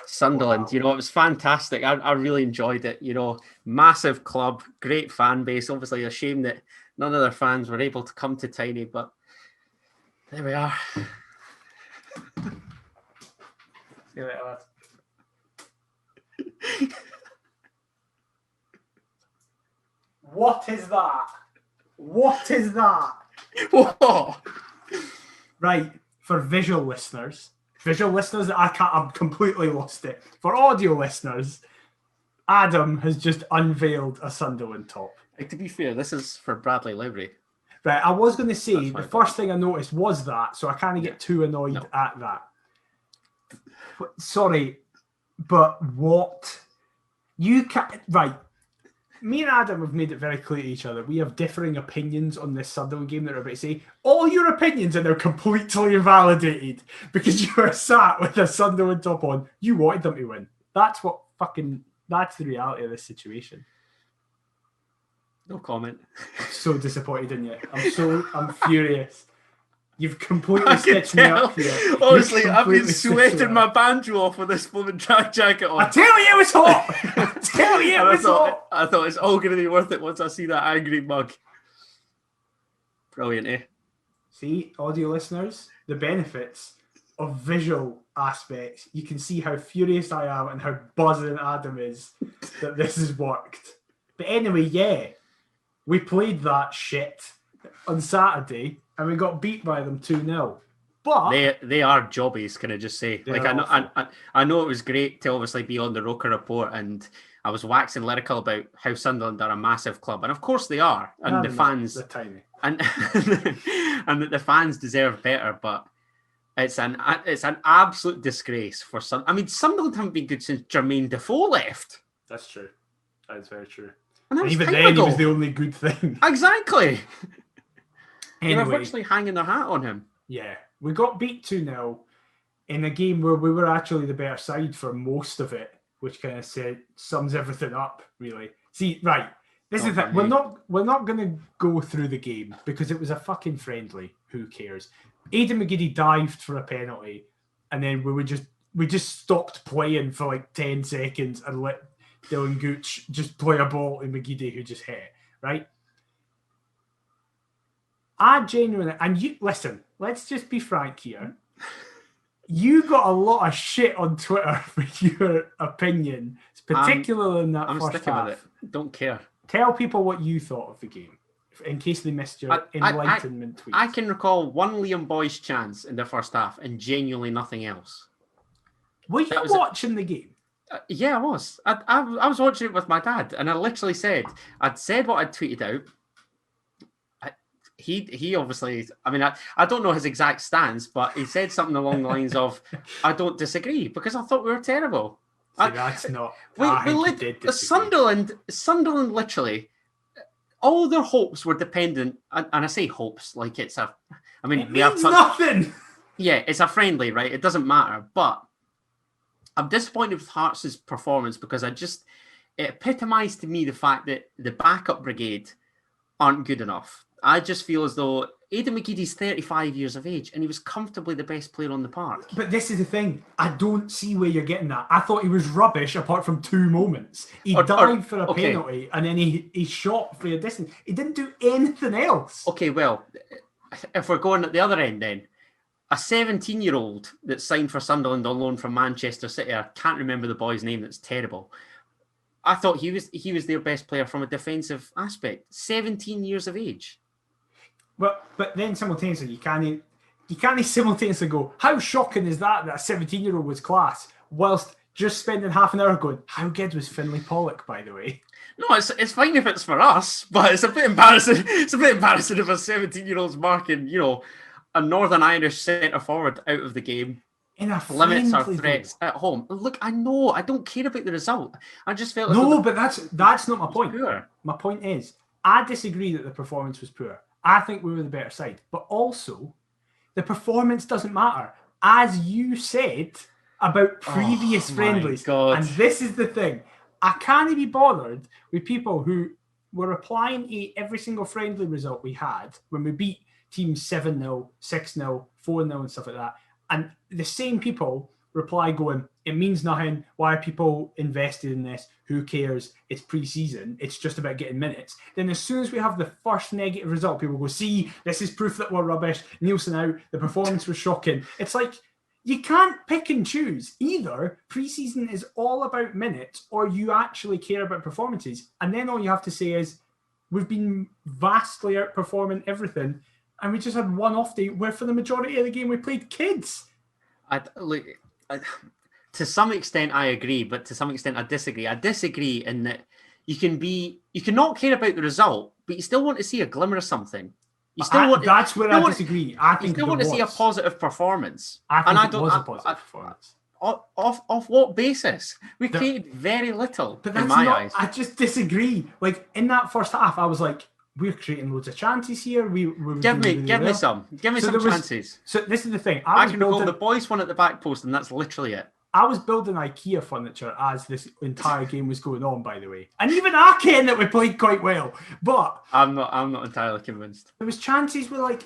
Sunderland. You know, it was fantastic. I really enjoyed it. You know, massive club, great fan base. Obviously, a shame that none of their fans were able to come to Tiny, but there we are. See you later, lads. What is that? What is that? Whoa. Right, for visual listeners, I've completely lost it. For audio listeners, Adam has just unveiled a Sunderland top. To be fair, this is for Bradley Livery. Right, I was going to say, the first thing I noticed was that, so I can't get too annoyed at that. Sorry, but what? You can't... Right, me and Adam have made it very clear to each other. We have differing opinions on this Sunderland game that we're about to say. All your opinions are now completely invalidated because you are sat with a Sunderland top on. You wanted them to win. That's the reality of this situation. No comment. I'm so disappointed in you. I'm furious. You've completely stitched me up here. Honestly, I've been sweating my banjo off with this blooming track jacket on. I tell you it was hot! Hot! I thought it's all going to be worth it once I see that angry mug. Brilliant, eh? See, audio listeners, the benefits of visual aspects. You can see how furious I am and how buzzing Adam is that this has worked. But anyway, we played that shit on Saturday and we got beat by them 2-0. But they are jobbies, can I just say? Like I know it was great to obviously be on the Roker Report, and I was waxing lyrical about how Sunderland are a massive club, and of course they are, and the fans, they're tiny, and and that the fans deserve better. But it's an absolute disgrace for Sun. I mean, Sunderland haven't been good since Jermaine Defoe left. That's true. That's very true. And even then, he was the only good thing. Exactly. Anyway, they were virtually hanging their hat on him. Yeah. We got beat 2-0 in a game where we were actually the better side for most of it, which kind of sums everything up, really. See, right, this is the thing. We're not going to go through the game because it was a fucking friendly. Who cares? Aidan McGiddy dived for a penalty, and then we just stopped playing for like 10 seconds and let Dylan Gooch just play a ball to McGiddy, who just hit it, right? I genuinely, and you listen, let's just be frank here. You got a lot of shit on Twitter for your opinion, particularly in that I'm first sticking half. with it. Don't care. Tell people what you thought of the game, in case they missed your enlightenment tweets. I can recall one Liam Boyce chance in the first half and genuinely nothing else. Were you watching the game? Yeah, I was. I was watching it with my dad, and I'd said what I'd tweeted out. He obviously, I mean, I don't know his exact stance, but he said something along the lines of, I don't disagree, because I thought we were terrible. That's not... Sunderland literally, all their hopes were dependent, and I say hopes, like it's a... I mean, it means nothing! Yeah, it's a friendly, right? It doesn't matter, but I'm disappointed with Hearts' performance because it epitomised to me the fact that the backup brigade aren't good enough. I just feel as though Aidan McGeady's 35 years of age and he was comfortably the best player on the park. But this is the thing. I don't see where you're getting that. I thought he was rubbish apart from 2 moments. He dived for a penalty and then he shot for a distance. He didn't do anything else. Okay, well, if we're going at the other end then, a 17-year-old that signed for Sunderland on loan from Manchester City, I can't remember the boy's name, that's terrible. I thought he was their best player from a defensive aspect. 17 years of age. But then simultaneously, you can't simultaneously go, how shocking is that a 17-year-old was class, whilst just spending half an hour going, how good was Finlay Pollock, by the way? No, it's fine if it's for us, but it's a bit embarrassing. It's a bit embarrassing if a 17-year-old's marking, a Northern Irish centre forward out of the game. Limits our threats at home. Look, I know, I don't care about the result. I just felt but that's not my point. Poor. My point is, I disagree that the performance was poor. I think we were the better side. But also, the performance doesn't matter. As you said about previous friendlies. And this is the thing. I can't be bothered with people who were replying to every single friendly result we had when we beat teams 7-0, 6-0, 4-0 and stuff like that. And the same people reply going, it means nothing. Why are people invested in this? Who cares? It's pre-season. It's just about getting minutes. Then as soon as we have the first negative result, people go, see, this is proof that we're rubbish. Nielsen out. The performance was shocking. It's like, you can't pick and choose. Either pre-season is all about minutes or you actually care about performances. And then all you have to say is, we've been vastly outperforming everything. And we just had one off day where for the majority of the game we played kids. To some extent, I agree, but to some extent, I disagree. I disagree in that you can not care about the result, but you still want to see a glimmer of something. That's where I disagree. I think you still want to see a positive performance. I think it was a positive performance. Off what basis? We created very little, but in my eyes. I just disagree. Like, in that first half, I was like, we're creating loads of chances here. Give me some chances. So this is the thing. I can recall the boys one at the back post, and that's literally it. I was building IKEA furniture as this entire game was going on, by the way. And even I ken that we played quite well. But I'm not entirely convinced. There was chances where,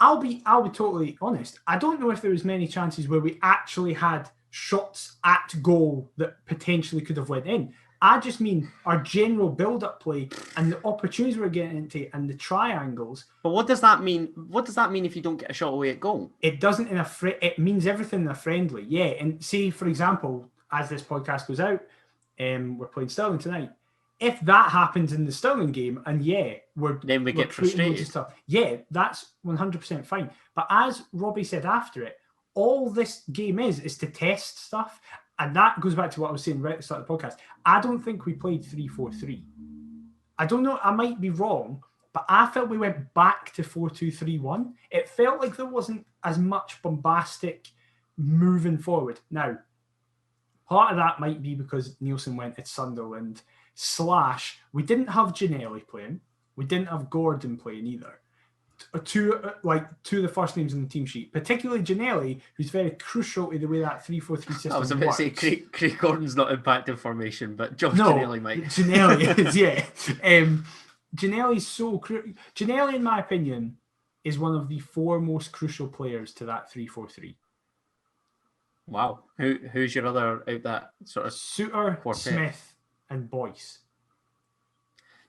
I'll be totally honest. I don't know if there was many chances where we actually had shots at goal that potentially could have went in. I just mean our general build-up play and the opportunities we're getting into and the triangles. But what does that mean? What does that mean if you don't get a shot away at goal? It doesn't it means everything in a friendly. Yeah, and say, for example, as this podcast goes out, we're playing Stirling tonight. If that happens in the Stirling game, and then we get frustrated. Stuff, yeah, that's 100% fine. But as Robbie said after it, all this game is to test stuff. And that goes back to what I was saying right at the start of the podcast. I don't think we played 3-4-3. I don't know, I might be wrong, but I felt we went back to 4-2-3-1. It felt like there wasn't as much bombastic moving forward. Now, part of that might be because Nielsen went at Sunderland, / we didn't have Ginnelly playing. We didn't have Gordon playing either. Two of the first names on the team sheet, particularly Ginnelly, who's very crucial to the way that 3-4-3 system works. I was about to say Craig Gordon's not impacting formation, but Ginnelly might. Ginnelly is, yeah. Ginnelly's so crucial. Ginnelly, in my opinion, is one of the 4 most crucial players to that 3-4-3. Wow. Who's your other out that sort of Suter, quartet? Smith, and Boyce?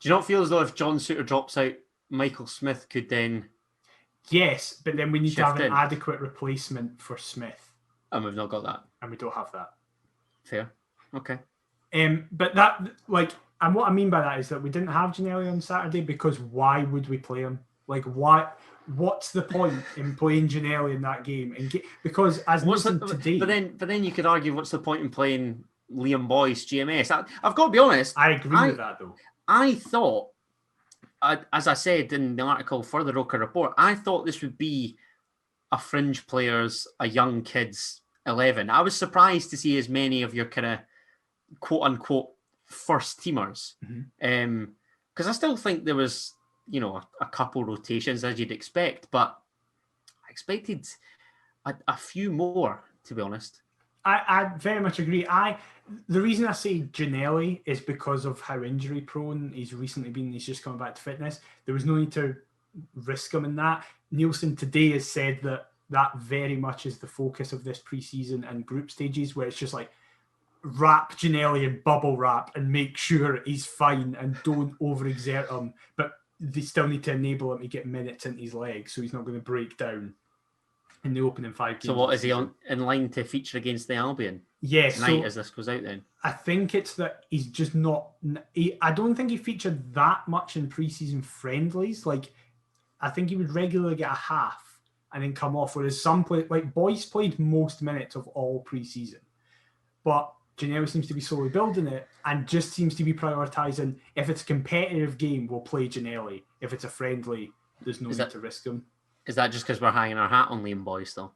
Do you not feel as though if John Suter drops out, Michael Smith could then Yes, but then we need to have Shift an in. adequate replacement for Smith. And we've not got that. And we don't have that. Fair. Okay. But that, like, and what I mean by that is that we didn't have Ginnelly on Saturday because why would we play him? Like, why? What's the point in playing Ginnelly in that game? Because as today, but then you could argue, what's the point in playing Liam Boyce, GMS? I've got to be honest. I agree with that though. I thought, as I said in the article for the Roker Report, I thought this would be a fringe players, a young kids 11. I was surprised to see as many of your kind of quote unquote first teamers, because I still think there was, you know, a couple rotations as you'd expect, but I expected a few more, to be honest. I very much agree. The reason I say Ginnelly is because of how injury prone he's recently been. He's just coming back to fitness. There was no need to risk him in that. Nielsen today has said that very much is the focus of this preseason and group stages, where it's just like wrap Ginnelly in bubble wrap and make sure he's fine and don't overexert him. But they still need to enable him to get minutes into his legs so he's not going to break down in the opening 5 games. So what, is he in line to feature against the Albion? Yes. Tonight, as this goes out then? I think it's that he's just not... I don't think he featured that much in pre-season friendlies. Like, I think he would regularly get a half and then come off, whereas some play... Like, Boyce played most minutes of all pre-season. But Ginnelly seems to be slowly building it and just seems to be prioritising, if it's a competitive game, we'll play Ginnelly. If it's a friendly, there's no need to risk him. Is that just because we're hanging our hat on Liam Boyce still?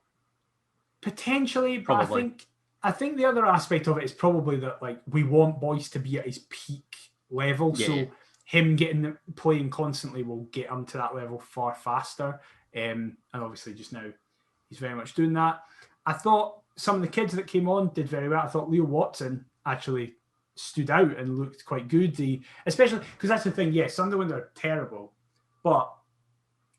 Potentially, probably. But I think the other aspect of it is probably that, like, we want Boyce to be at his peak level, so him playing constantly will get him to that level far faster. And obviously just now he's very much doing that. I thought some of the kids that came on did very well. I thought Leo Watson actually stood out and looked quite good. Especially because that's the thing. Yes, Sunderland are terrible, but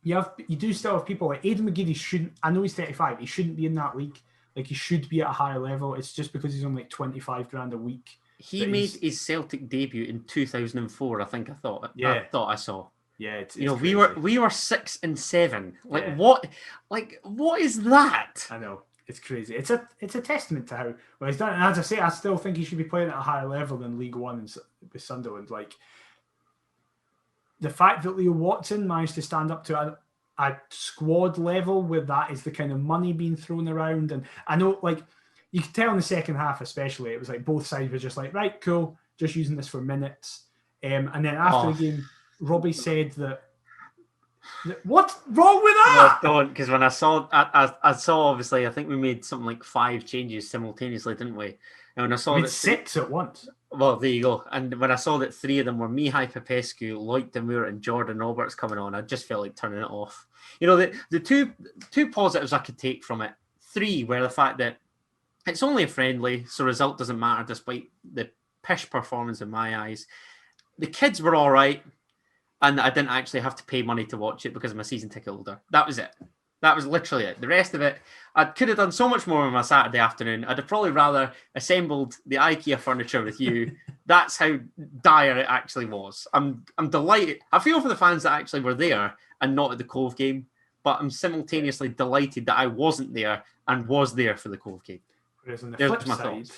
you do still have people like Aidan McGeady shouldn't. I know he's 35. He shouldn't be in that league. Like, he should be at a higher level. It's just because he's on like 25 grand a week. He made his Celtic debut in 2004. I think I thought I saw. Yeah, it's we were 6 and 7. Like what is that? I know. It's crazy. It's a testament to how well he's done. And as I say, I still think he should be playing at a higher level than League One with Sunderland. Like, the fact that Leo Watson managed to stand up to a squad level where that is the kind of money being thrown around. And I know, like, you could tell in the second half especially, it was like both sides were just like, right, cool, just using this for minutes. And then after the game, Robbie said that what's wrong with that? No, don't, because when I saw obviously, I think we made something like 5 changes simultaneously, didn't we? And when I saw that 6 at once. Well, there you go. And when I saw that 3 of them were Mihai Popescu, Loic Damour, and Jordan Roberts coming on, I just felt like turning it off. You know, the two positives I could take from it, 3 were the fact that it's only a friendly, so result doesn't matter despite the pish performance in my eyes. The kids were all right, and I didn't actually have to pay money to watch it because I'm a season ticket holder. That was it. That was literally it. The rest of it, I could have done so much more on my Saturday afternoon. I'd have probably rather assembled the IKEA furniture with you. That's how dire it actually was. I'm delighted. I feel for the fans that actually were there and not at the Cove game, but I'm simultaneously delighted that I wasn't there and was there for the Cove game. Whereas on the flip side,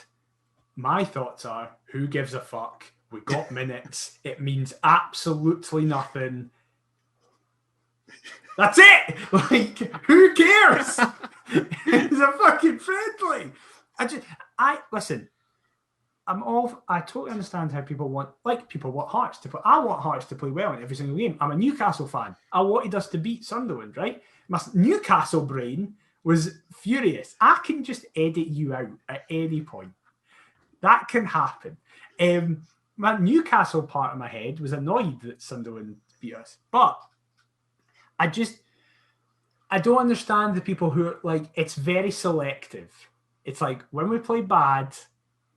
my thoughts are, who gives a fuck? We got minutes. It means absolutely nothing. That's it. Like, who cares? It's a fucking friendly. Listen. I totally understand how people want Hearts to play. I want Hearts to play well in every single game. I'm a Newcastle fan. I wanted us to beat Sunderland, right? My Newcastle brain was furious. I can just edit you out at any point. That can happen. My Newcastle part of my head was annoyed that Sunderland beat us, but I don't understand the people who are like, it's very selective. It's like when we play bad,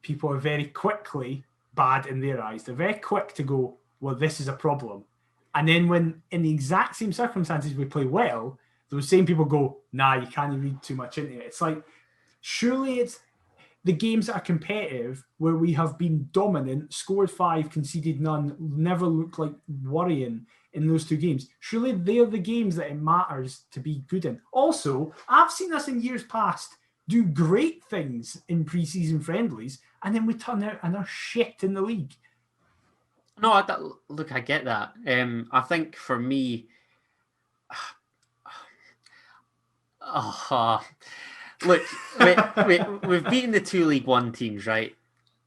people are very quickly bad in their eyes. They're very quick to go, well, this is a problem. And then when in the exact same circumstances we play well, those same people go, nah, you can't read too much into it. It's like, surely it's the games that are competitive where we have been dominant, scored 5, conceded none, never looked like worrying. in those 2 games. Surely they're the games that it matters to be good in. Also, I've seen us in years past do great things in pre-season friendlies, and then we turn out and are shit in the league. No, look, I get that. I think for me, look, we've beaten the 2 League One teams, right?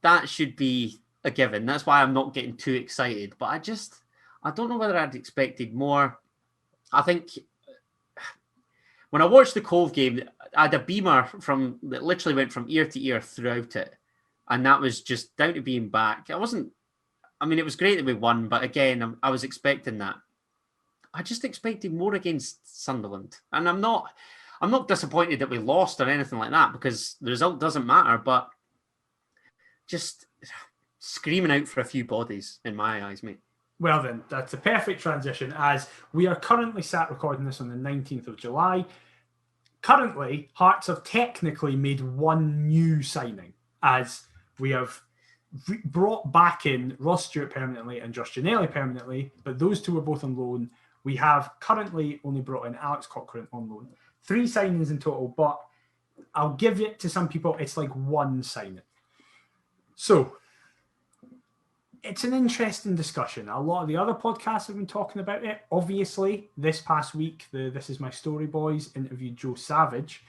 That should be a given. That's why I'm not getting too excited. But I don't know whether I'd expected more. I think when I watched the Cove game, I had a beamer that literally went from ear to ear throughout it. And that was just down to being back. It was great that we won, but again, I was expecting that. I just expected more against Sunderland. And I'm not disappointed that we lost or anything like that, because the result doesn't matter, but just screaming out for a few bodies in my eyes, mate. Well then, that's a perfect transition, as we are currently sat recording this on the 19th of July. Currently, Hearts have technically made 1 new signing, as we have brought back in Ross Stewart permanently and Josh Ginnelly permanently, but those 2 were both on loan. We have currently only brought in Alex Cochrane on loan. 3 signings in total, but I'll give it to some people, it's like 1 signing. So, it's an interesting discussion. A lot of the other podcasts have been talking about it. Obviously, this past week, the This Is My Story boys interviewed Joe Savage,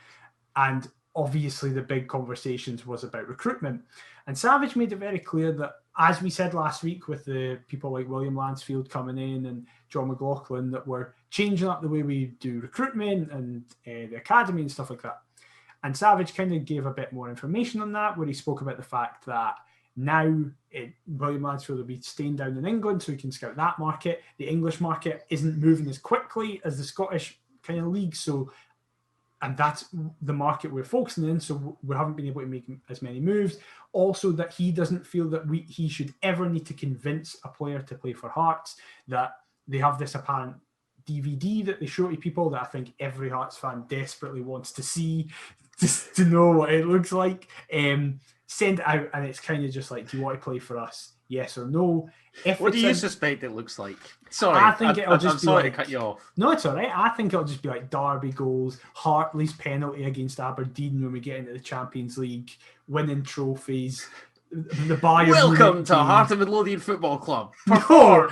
and obviously the big conversations was about recruitment. And Savage made it very clear that, as we said last week with the people like William Lansfield coming in and John McLaughlin, that we're changing up the way we do recruitment and the academy and stuff like that. And Savage kind of gave a bit more information on that, where he spoke about the fact that now William Lansfield will be staying down in England so he can scout that market. The English market isn't moving as quickly as the Scottish kind of league, and that's the market we're focusing in, so we haven't been able to make as many moves. Also, that he doesn't feel that he should ever need to convince a player to play for Hearts, that they have this apparent DVD that they show to people that I think every Hearts fan desperately wants to see, just to know what it looks like. Send it out, and it's kind of just like, do you want to play for us? Yes or no? What do you suspect it looks like? Sorry, I think it'll just I'm be sorry like, to cut you off. No, it's all right. I think it'll just be like Derby goals, Hartley's penalty against Aberdeen when we get into the Champions League, winning trophies. The Bayern. Welcome to Heart of Midlothian Football Club. Perform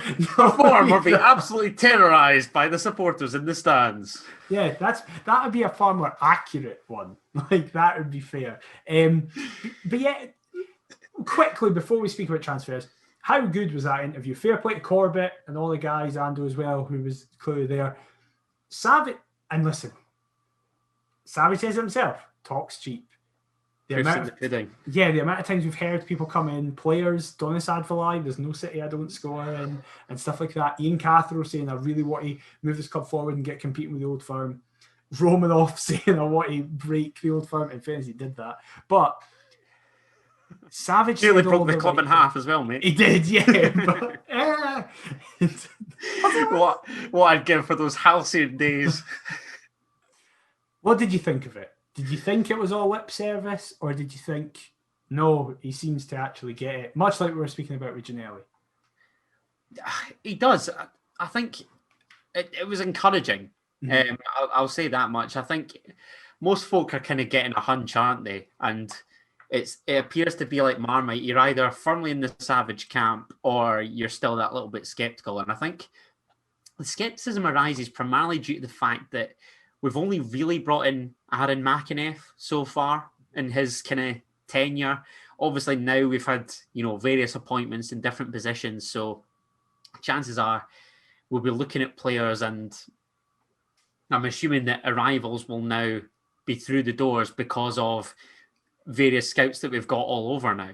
or be absolutely terrorised by the supporters in the stands. Yeah, that would be a far more accurate one. Like, that would be fair. But yeah, quickly before we speak about transfers, how good was that interview? Fair play to Corbett and all the guys, Ando as well, who was clearly there. Savage, and listen, Savage says it himself, talks cheap. The amount of times we've heard people come in, players, Donis Advalai, there's no city I don't score in, and stuff like that. Ian Cathro saying, I really want to move this club forward and get competing with the Old Firm. Romanoff saying, I want to break the Old Firm. In fairness, he did that. But Savage nearly broke the club in half as well, mate. He did, yeah. But, what I'd give for those halcyon days. What did you think of it? Did you think it was all lip service, or did you think, no, he seems to actually get it? Much like we were speaking about with Ginnelly. He does. I think it was encouraging. Mm-hmm. I'll say that much. I think most folk are kind of getting a hunch, aren't they? And it appears to be like Marmite. You're either firmly in the Savage camp or you're still that little bit sceptical. And I think the scepticism arises primarily due to the fact that we've only really brought in Aaron McInnes so far in his kind of tenure. Obviously, now we've had, various appointments in different positions. So chances are we'll be looking at players, and I'm assuming that arrivals will now be through the doors because of various scouts that we've got all over now.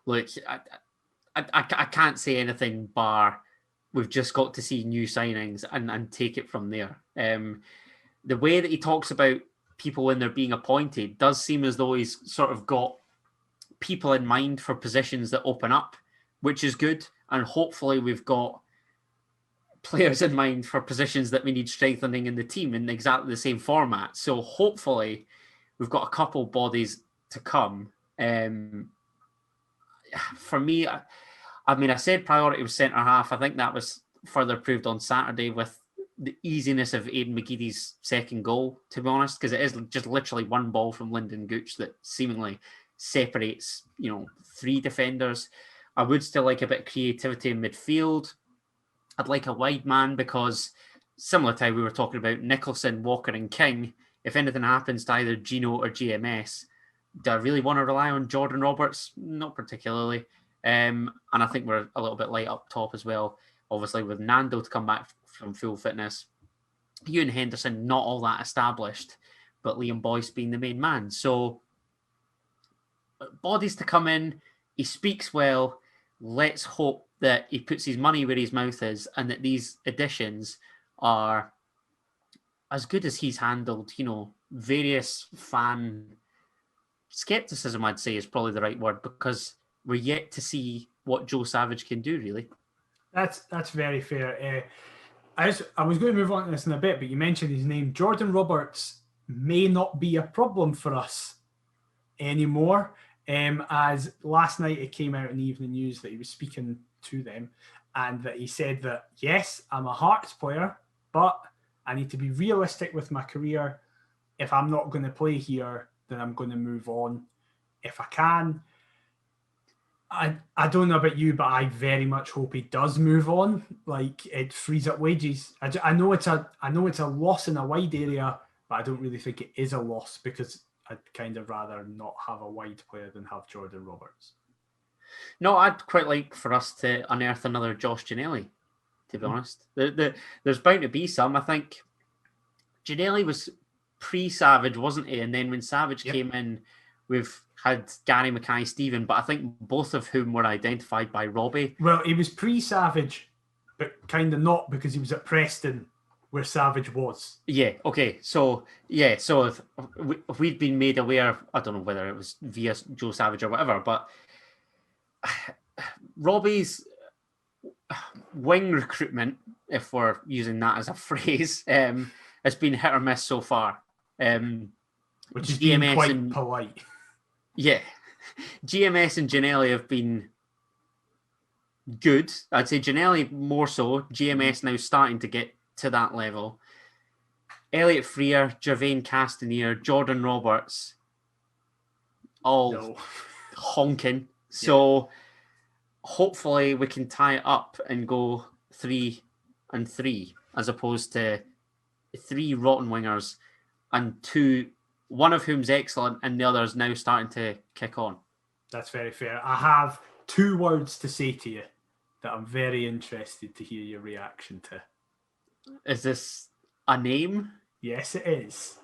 Look, I can't say anything bar we've just got to see new signings and take it from there. The way that he talks about people when they're being appointed does seem as though he's sort of got people in mind for positions that open up, which is good. And hopefully we've got players in mind for positions that we need strengthening in the team in exactly the same format. So hopefully we've got a couple bodies to come. For me, I mean, I said priority was centre half. I think that was further proved on Saturday with the easiness of Aidan McGeady's second goal, to be honest, because it is just literally one ball from Lyndon Gooch that seemingly separates, 3 defenders. I would still like a bit of creativity in midfield. I'd like a wide man because, similar to how we were talking about Nicholson, Walker and King, if anything happens to either Gino or GMS, do I really want to rely on Jordan Roberts? Not particularly. And I think we're a little bit light up top as well. Obviously, with Nando to come back from full fitness, Ewan Henderson not all that established, but Liam Boyce being the main man. So, bodies to come in. He speaks well. Let's hope that he puts his money where his mouth is and that these additions are as good as he's handled, various fan skepticism, I'd say, is probably the right word, because we're yet to see what Joe Savage can do, really. That's very fair. I was going to move on to this in a bit, but you mentioned his name. Jordan Roberts may not be a problem for us anymore, as last night it came out in the evening news that he was speaking to them and that he said that, yes, I'm a Hearts player, but I need to be realistic with my career. If I'm not going to play here, then I'm going to move on if I can. I don't know about you, but I very much hope he does move on. Like, it frees up wages. I know it's a loss in a wide area, but I don't really think it is a loss because I'd kind of rather not have a wide player than have Jordan Roberts. No, I'd quite like for us to unearth another Josh Ginnelly, to be honest. There's bound to be some. I think Ginnelly was pre-Savage, wasn't he? And then when Savage came in, we've had Gary Mackay-Steven, but I think both of whom were identified by Robbie. Well, he was pre-Savage, but kind of not, because he was at Preston, where Savage was. Yeah, okay. So if we'd been made aware, I don't know whether it was via Joe Savage or whatever, but Robbie's wing recruitment, if we're using that as a phrase, has been hit or miss so far. Which is being quite polite. Yeah. GMS and Ginnelly have been good. I'd say Ginnelly more so. GMS now starting to get to that level. Elliot Freer, Jervain Castanier, Jordan Roberts, all honking. So hopefully we can tie it up and go 3-3 as opposed to 3 rotten wingers and 2, one of whom's excellent and the other's now starting to kick on. That's very fair. I have 2 words to say to you that I'm very interested to hear your reaction to. Is this a name? Yes, it is.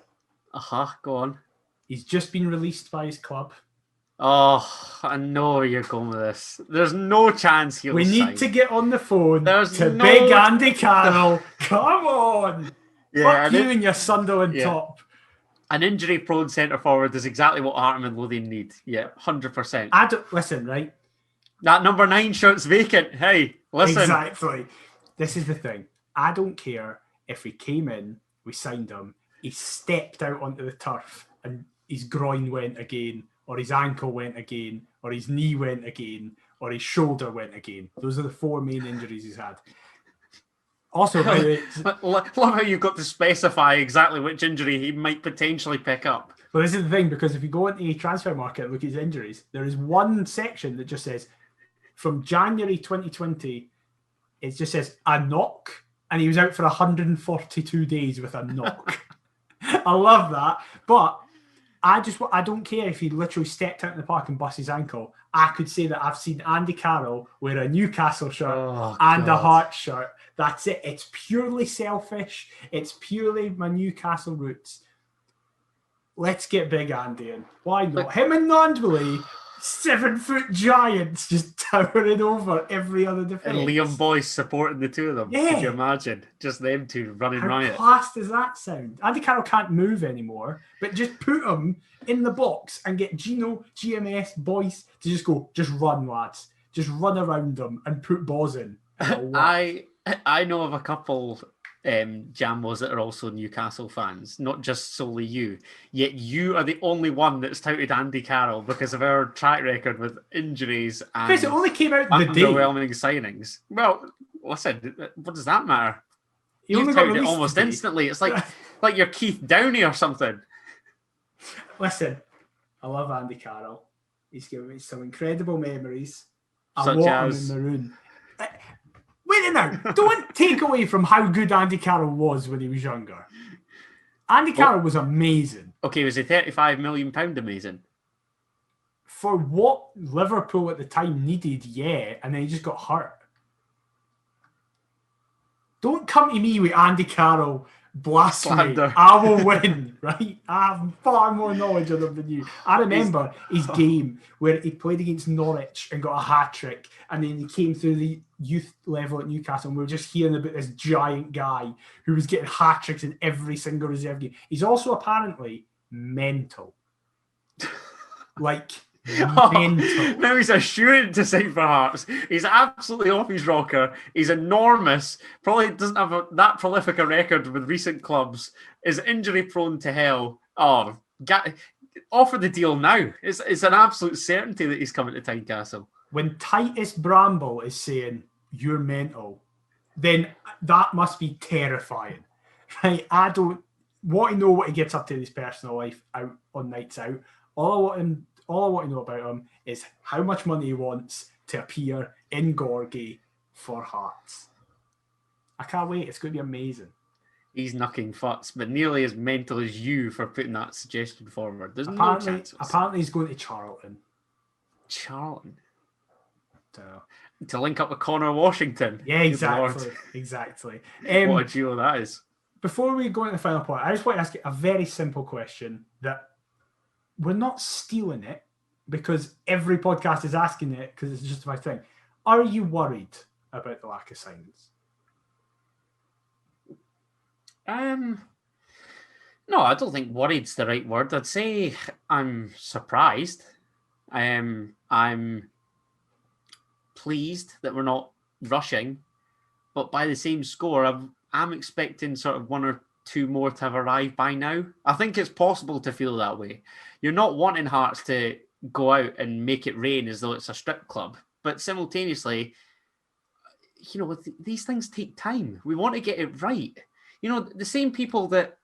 Go on. He's just been released by his club. Oh, I know where you're going with this. There's no chance he'll We sign. need to get on the phone big Andy Carroll. Come on. Yeah, Fuck you and your Sunderland top. An injury-prone centre-forward is exactly what Hearts and Midlothian need. Yeah, 100%. Listen, right? That number 9 shirt's vacant. Hey, listen. Exactly. This is the thing. I don't care if he came in, we signed him, he stepped out onto the turf and his groin went again, or his ankle went again, or his knee went again, or his shoulder went again. Those are the 4 main injuries he's had. Also, love how you've got to specify exactly which injury he might potentially pick up. Well, this is the thing, because if you go into the transfer market and look at his injuries, there is one section that just says, from January 2020, it just says, a knock, and he was out for 142 days with a knock. I love that, but I don't care if he literally stepped out in the park and bust his ankle. I could say that I've seen Andy Carroll wear a Newcastle shirt and a Hearts shirt. That's it. It's purely selfish. It's purely my Newcastle roots. Let's get big Andy in. Why not? Him and Nandwilly, 7-foot giants just towering over every other defence. And Liam Boyce supporting the 2 of them. Yeah. Could you imagine? Just them 2 running riot. How class does that sound? Andy Carroll can't move anymore, but just put him in the box and get Gino, GMS, Boyce to just run, lads. Just run around them and put balls in. I know of a couple Jambos that are also Newcastle fans, not just solely you. Yet you are the only one that's touted Andy Carroll because of our track record with injuries and Chris, it only came out the day. Underwhelming signings. Well, listen, what does that matter? He You've only got touted it released almost today. instantly. It's like you're Keith Downey or something. Listen, I love Andy Carroll. He's given me some incredible memories. I Such want as... him in maroon. Wait now, don't take away from how good Andy Carroll was when he was younger. Andy Carroll was amazing. Okay, was he £35 million amazing? For what Liverpool at the time needed, yeah, and then he just got hurt. Don't come to me with Andy Carroll blasphemy. Slander. I will win, right? I have far more knowledge of him than you. I remember his game where he played against Norwich and got a hat-trick, and then he came through the youth level at Newcastle, and we were just hearing about this giant guy who was getting hat-tricks in every single reserve game. He's also apparently mental. Mental. Now he's a shoe-in to sign for Hearts. He's absolutely off his rocker. He's enormous. Probably doesn't have that prolific a record with recent clubs. Is injury prone to hell. Offer the deal now. It's an absolute certainty that he's coming to Tynecastle. When Titus Bramble is saying you're mental, then that must be terrifying, right? I don't want to know what he gets up to in his personal life out on nights out. All I want to know about him is how much money he wants to appear in Gorgie for Hearts. I can't wait. It's going to be amazing. He's knucking futs, but nearly as mental as you for putting that suggestion forward. There's no chances. Apparently he's going to Charlton. Charlton? To link up with Connor Washington. Yeah, exactly. What a duo that is. Before we go into the final point, I just want to ask you a very simple question that we're not stealing it because every podcast is asking it because it's just my thing. Are you worried about the lack of signings? No, I don't think worried's the right word. I'd say I'm surprised. I'm pleased that we're not rushing, but by the same score, I'm expecting sort of one or two more to have arrived by now. I think it's possible to feel that way. You're not wanting Hearts to go out and make it rain as though it's a strip club, but simultaneously, these things take time. We want to get it right. The same people that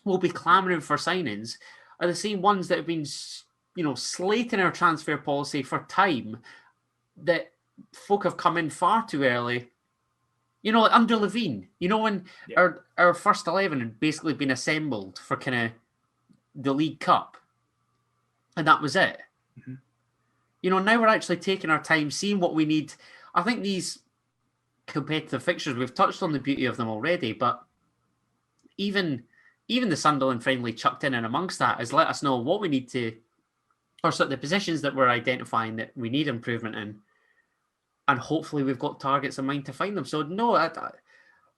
will be clamouring for signings are the same ones that have been, slating our transfer policy for time, that folk have come in far too early. Like under Levine, when our first 11 had basically been assembled for kind of the League Cup, and that was it. Mm-hmm. Now we're actually taking our time, seeing what we need. I think these competitive fixtures, we've touched on the beauty of them already, but even the Sunderland friendly chucked in and amongst that has let us know what we need to, or sort of the positions that we're identifying that we need improvement in. And hopefully we've got targets in mind to find them. So no,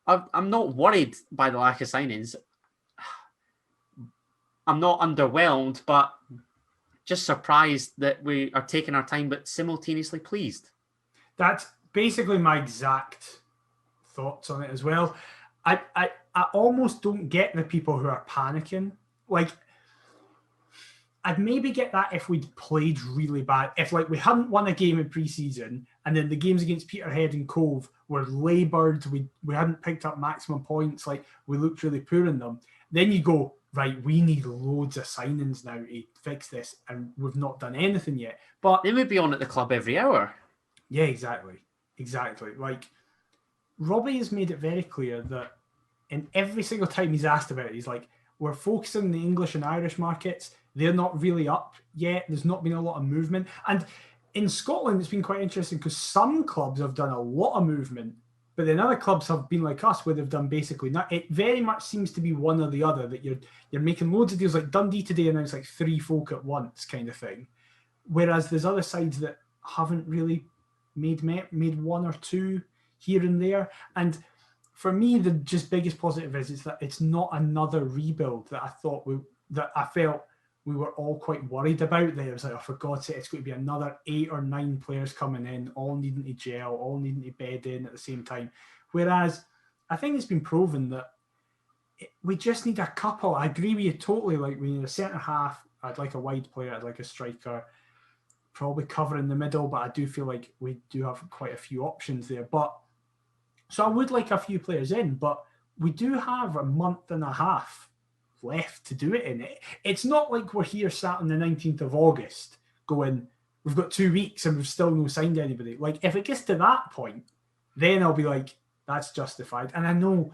I'm not worried by the lack of signings. I'm not underwhelmed, but just surprised that we are taking our time, but simultaneously pleased. That's basically my exact thoughts on it as well. I almost don't get the people who are panicking. Like, I'd maybe get that if we'd played really bad. If we hadn't won a game in pre-season and then the games against Peterhead and Cove were laboured, we hadn't picked up maximum points, we looked really poor in them. Then you go, right, we need loads of signings now to fix this, and we've not done anything yet. But they would be on at the club every hour. Yeah, exactly. Robbie has made it very clear that in every single time he's asked about it, he's like, we're focusing on the English and Irish markets. They're not really up yet. There's not been a lot of movement. And in Scotland, it's been quite interesting because some clubs have done a lot of movement, but then other clubs have been like us where they've done basically not. It very much seems to be one or the other, that you're making loads of deals. Like Dundee today announced 3 folk at once kind of thing. Whereas there's other sides that haven't really made one or two here and there. And for me, the just biggest positive is that it's not another rebuild that I felt we were all quite worried about. There was for God's sake, it's going to be another 8 or 9 players coming in, all needing to gel, all needing to bed in at the same time. Whereas I think it's been proven that we just need a couple. I agree with you totally. Like, we need a centre half. I'd like a wide player. I'd like a striker. Probably covering the middle, but I do feel like we do have quite a few options there. But so I would like a few players in, but we do have a month and a half left to do it in. It's not like we're here sat on the 19th of August going, we've got 2 weeks and we've still no signed anybody. Like, if it gets to that point, then I'll be like, that's justified. And I know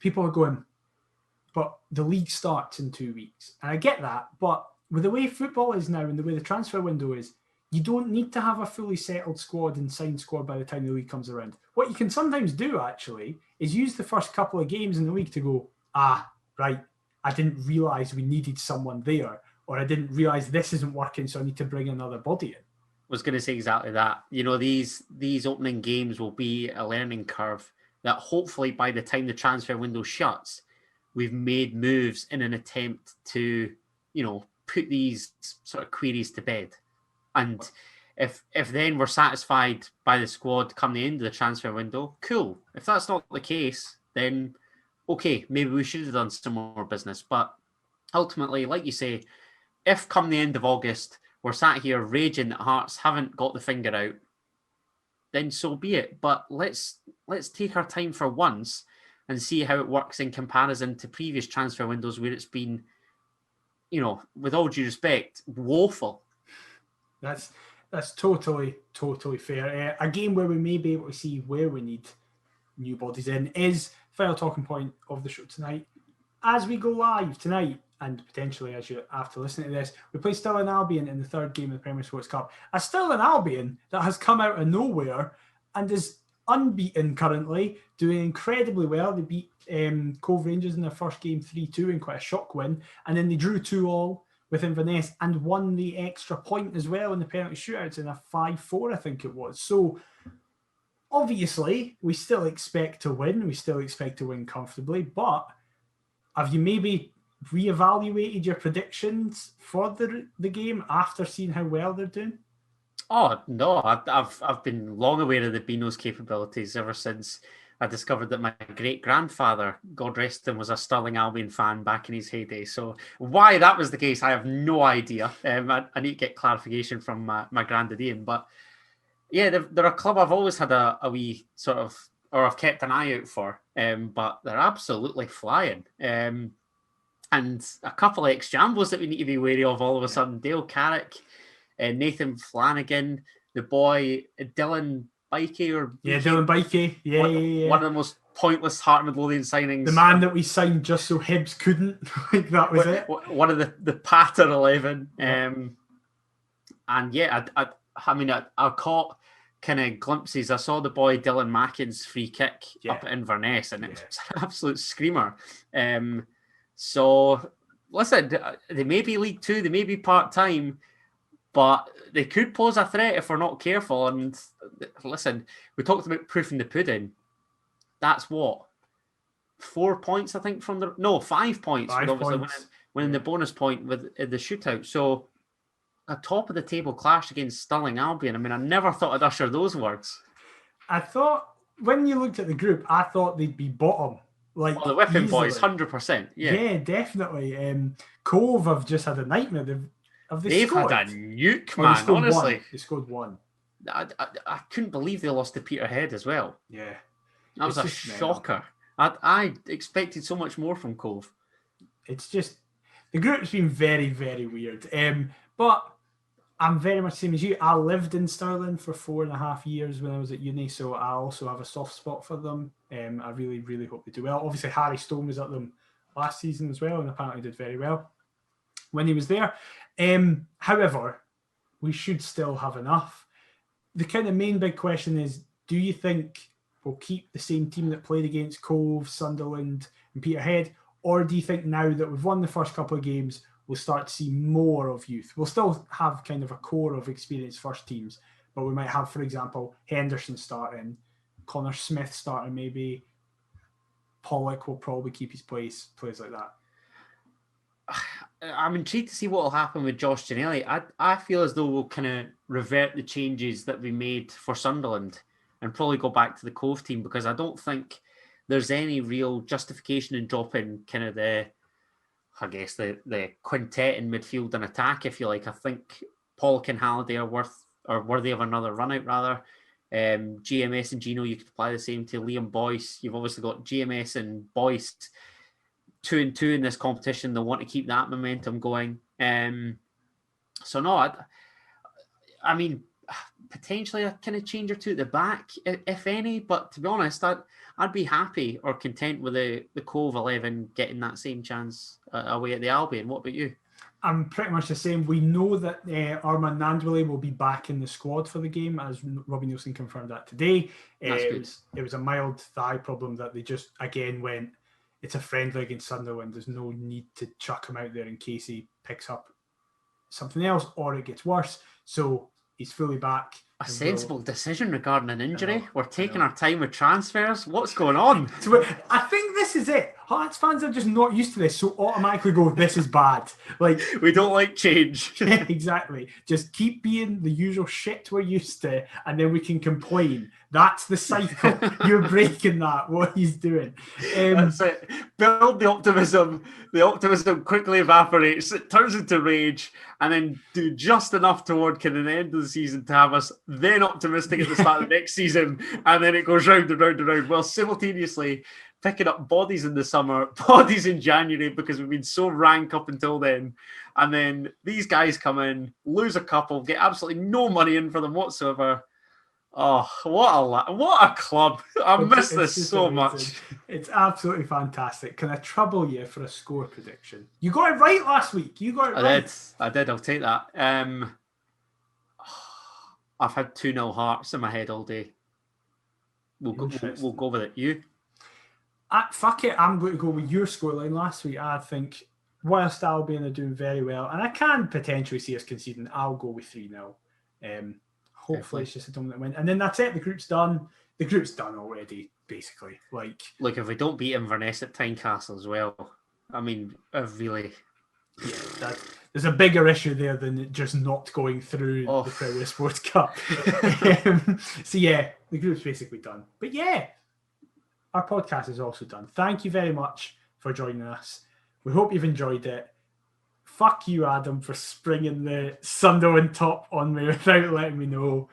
people are going, but the league starts in 2 weeks. And I get that, but with the way football is now and the way the transfer window is, you don't need to have a fully settled squad and signed squad by the time the league comes around. What you can sometimes do, actually, is use the first couple of games in the league to go, right, I didn't realise we needed someone there, or I didn't realise this isn't working, so I need to bring another body in. I was going to say exactly that. You know, these opening games will be a learning curve that hopefully by the time the transfer window shuts, we've made moves in an attempt to, you know, put these sort of queries to bed. And if then we're satisfied by the squad come the end of the transfer window, cool. If that's not the case, then okay, maybe we should have done some more business. But ultimately, like you say, if come the end of August, we're sat here raging that Hearts haven't got the finger out, then so be it. But let's take our time for once and see how it works in comparison to previous transfer windows where it's been, you know, with all due respect, woeful. That's totally fair. A game where we may be able to see where we need new bodies in is final talking point of the show tonight. As we go live tonight, and potentially as you after listening to this, we play Stirling Albion in the third game of the Premier Sports Cup. A Stirling Albion that has come out of nowhere and is unbeaten currently, doing incredibly well. They beat Cove Rangers in their first game 3-2 in quite a shock win, and then they drew 2-2 with Inverness and won the extra point as well in the penalty shootouts in a 5-4, I think it was. So obviously we still expect to win. We still expect to win comfortably, but have you maybe reevaluated your predictions for the game after seeing how well they're doing? Oh no, I've been long aware of the Beano's capabilities ever since I discovered that my great-grandfather, God rest him, was a Stirling Albion fan back in his heyday. So why that was the case, I have no idea. I need to get clarification from my granddad Ian. But yeah, they're a club I've always had a wee sort of, or I've kept an eye out for. But they're absolutely flying. And a couple of ex-jambos that we need to be wary of all of a sudden. Dale Carrick, Nathan Flanagan, the boy Dylan Bikey Dylan Bikey. Yeah. One of the most pointless Heart Midlothian signings. The man that we signed just so Hibs couldn't. Like, that was it. One of the Patter 11. And yeah, I caught kind of glimpses. I saw the boy Dylan Mackin's free kick up at Inverness, and it was an absolute screamer. So listen, they may be League Two, they may be part-time, but they could pose a threat if we're not careful. And listen, we talked about proofing the pudding. That's what? 4 points, I think, 5 points. 5 obviously points. Winning the bonus point with the shootout. So a top of the table clash against Stirling Albion. I mean, I never thought I'd usher those words. I thought, when you looked at the group, I thought they'd be bottom. Like, the Whipping Boys, 100%. Yeah, definitely. Cove have just had a nightmare. They've had a nuke, man, honestly. They scored one. I couldn't believe they lost to Peterhead as well. Yeah. That was a shocker. I expected so much more from Cove. It's just, the group's been very, very weird. But I'm very much the same as you. I lived in Stirling for 4.5 years when I was at uni, so I also have a soft spot for them. I really, really hope they do well. Obviously, Harry Stone was at them last season as well, and apparently did very well when he was there. However, we should still have enough. The kind of main big question is, do you think we'll keep the same team that played against Cove, Sunderland and Peterhead, or do you think now that we've won the first couple of games, we'll start to see more of youth? We'll still have kind of a core of experienced first teams, but we might have, for example, Henderson starting, Connor Smith starting maybe, Pollock will probably keep his place, players like that. I'm intrigued to see what will happen with Josh Ginnelly. I feel as though we'll kind of revert the changes that we made for Sunderland and probably go back to the Cove team, because I don't think there's any real justification in dropping kind of the quintet in midfield and attack, if you like. I think Pollock and Halliday are worthy of another run out, rather. GMS and Gino, you could apply the same to Liam Boyce. You've obviously got GMS and Boyce 2-2 in this competition. They'll want to keep that momentum going. So no, I mean, potentially a kind of change or two at the back, if any. But to be honest, I'd be happy or content with the Cove 11 getting that same chance away at the Albion. What about you? I'm pretty much the same. We know that Armand Nandwile will be back in the squad for the game, as Robbie Nielsen confirmed that today. That's good. It was a mild thigh problem that they just, again, went, it's a friendly against Sunderland. There's no need to chuck him out there in case he picks up something else or it gets worse. So he's fully back. A sensible decision regarding an injury. We're taking our time with transfers. What's going on? So I think this is it. Hearts fans are just not used to this, so automatically go, this is bad. Like, we don't like change. Exactly. Just keep being the usual shit we're used to, and then we can complain. That's the cycle. You're breaking that, what he's doing. That's it. Build the optimism. The optimism quickly evaporates. It turns into rage, and then do just enough toward kind of the end of the season to have us then optimistic at the start of the next season, and then it goes round and round and round, while simultaneously picking up bodies in the summer, bodies in January, because we've been so rank up until then. And then these guys come in, lose a couple, get absolutely no money in for them whatsoever. Oh, what a club. I miss this so much. It's absolutely fantastic. Can I trouble you for a score prediction? You got it right last week. You got it right. I did. I'll take that. I've had 2-0 Hearts in my head all day. We'll go with it. You? Fuck it. I'm going to go with your scoreline last week. I think whilst Albion are doing very well, and I can potentially see us conceding, I'll go with 3-0. Hopefully it's just a dominant win. And then that's it. The group's done. The group's done already, basically. Look, if we don't beat Inverness at Tynecastle as well, I mean, really... Yeah, there's a bigger issue there than just not going through the Premier Sports Cup. So yeah, the group's basically done. But yeah, our podcast is also done. Thank you very much for joining us. We hope you've enjoyed it. Fuck you, Adam, for springing the Sunderland top on me without letting me know.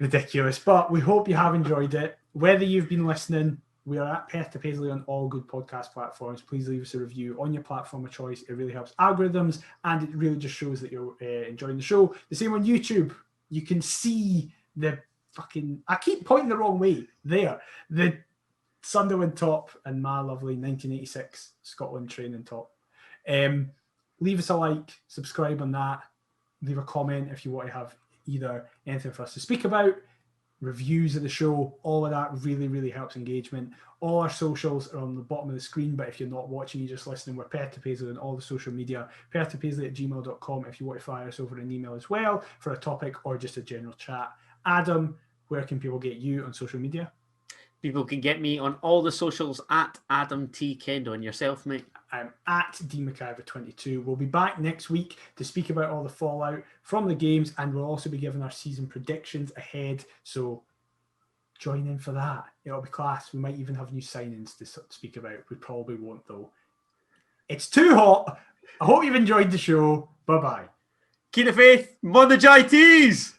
Ridiculous. But we hope you have enjoyed it. Whether you've been listening, we are at Perth to Paisley on all good podcast platforms. Please leave us a review on your platform of choice. It really helps algorithms, and it really just shows that you're enjoying the show. The same on YouTube. You can see the fucking... I keep pointing the wrong way. There. The Sunderland top and my lovely 1986 Scotland training top. Leave us a like, subscribe on that. Leave a comment if you want to have either anything for us to speak about, reviews of the show. All of that really, really helps engagement. All our socials are on the bottom of the screen, but if you're not watching, you're just listening, we're Perth to Paisley on all the social media. perthtopaisley@gmail.com if you want to fire us over an email as well for a topic or just a general chat. Adam, where can people get you on social media? People can get me on all the socials at Adam T. Kendo. And yourself, mate? I'm at DMcIver22. We'll be back next week to speak about all the fallout from the games, and we'll also be giving our season predictions ahead. So join in for that. It'll be class. We might even have new signings to speak about. We probably won't, though. It's too hot. I hope you've enjoyed the show. Bye-bye. Keep the faith. Mon the JTs!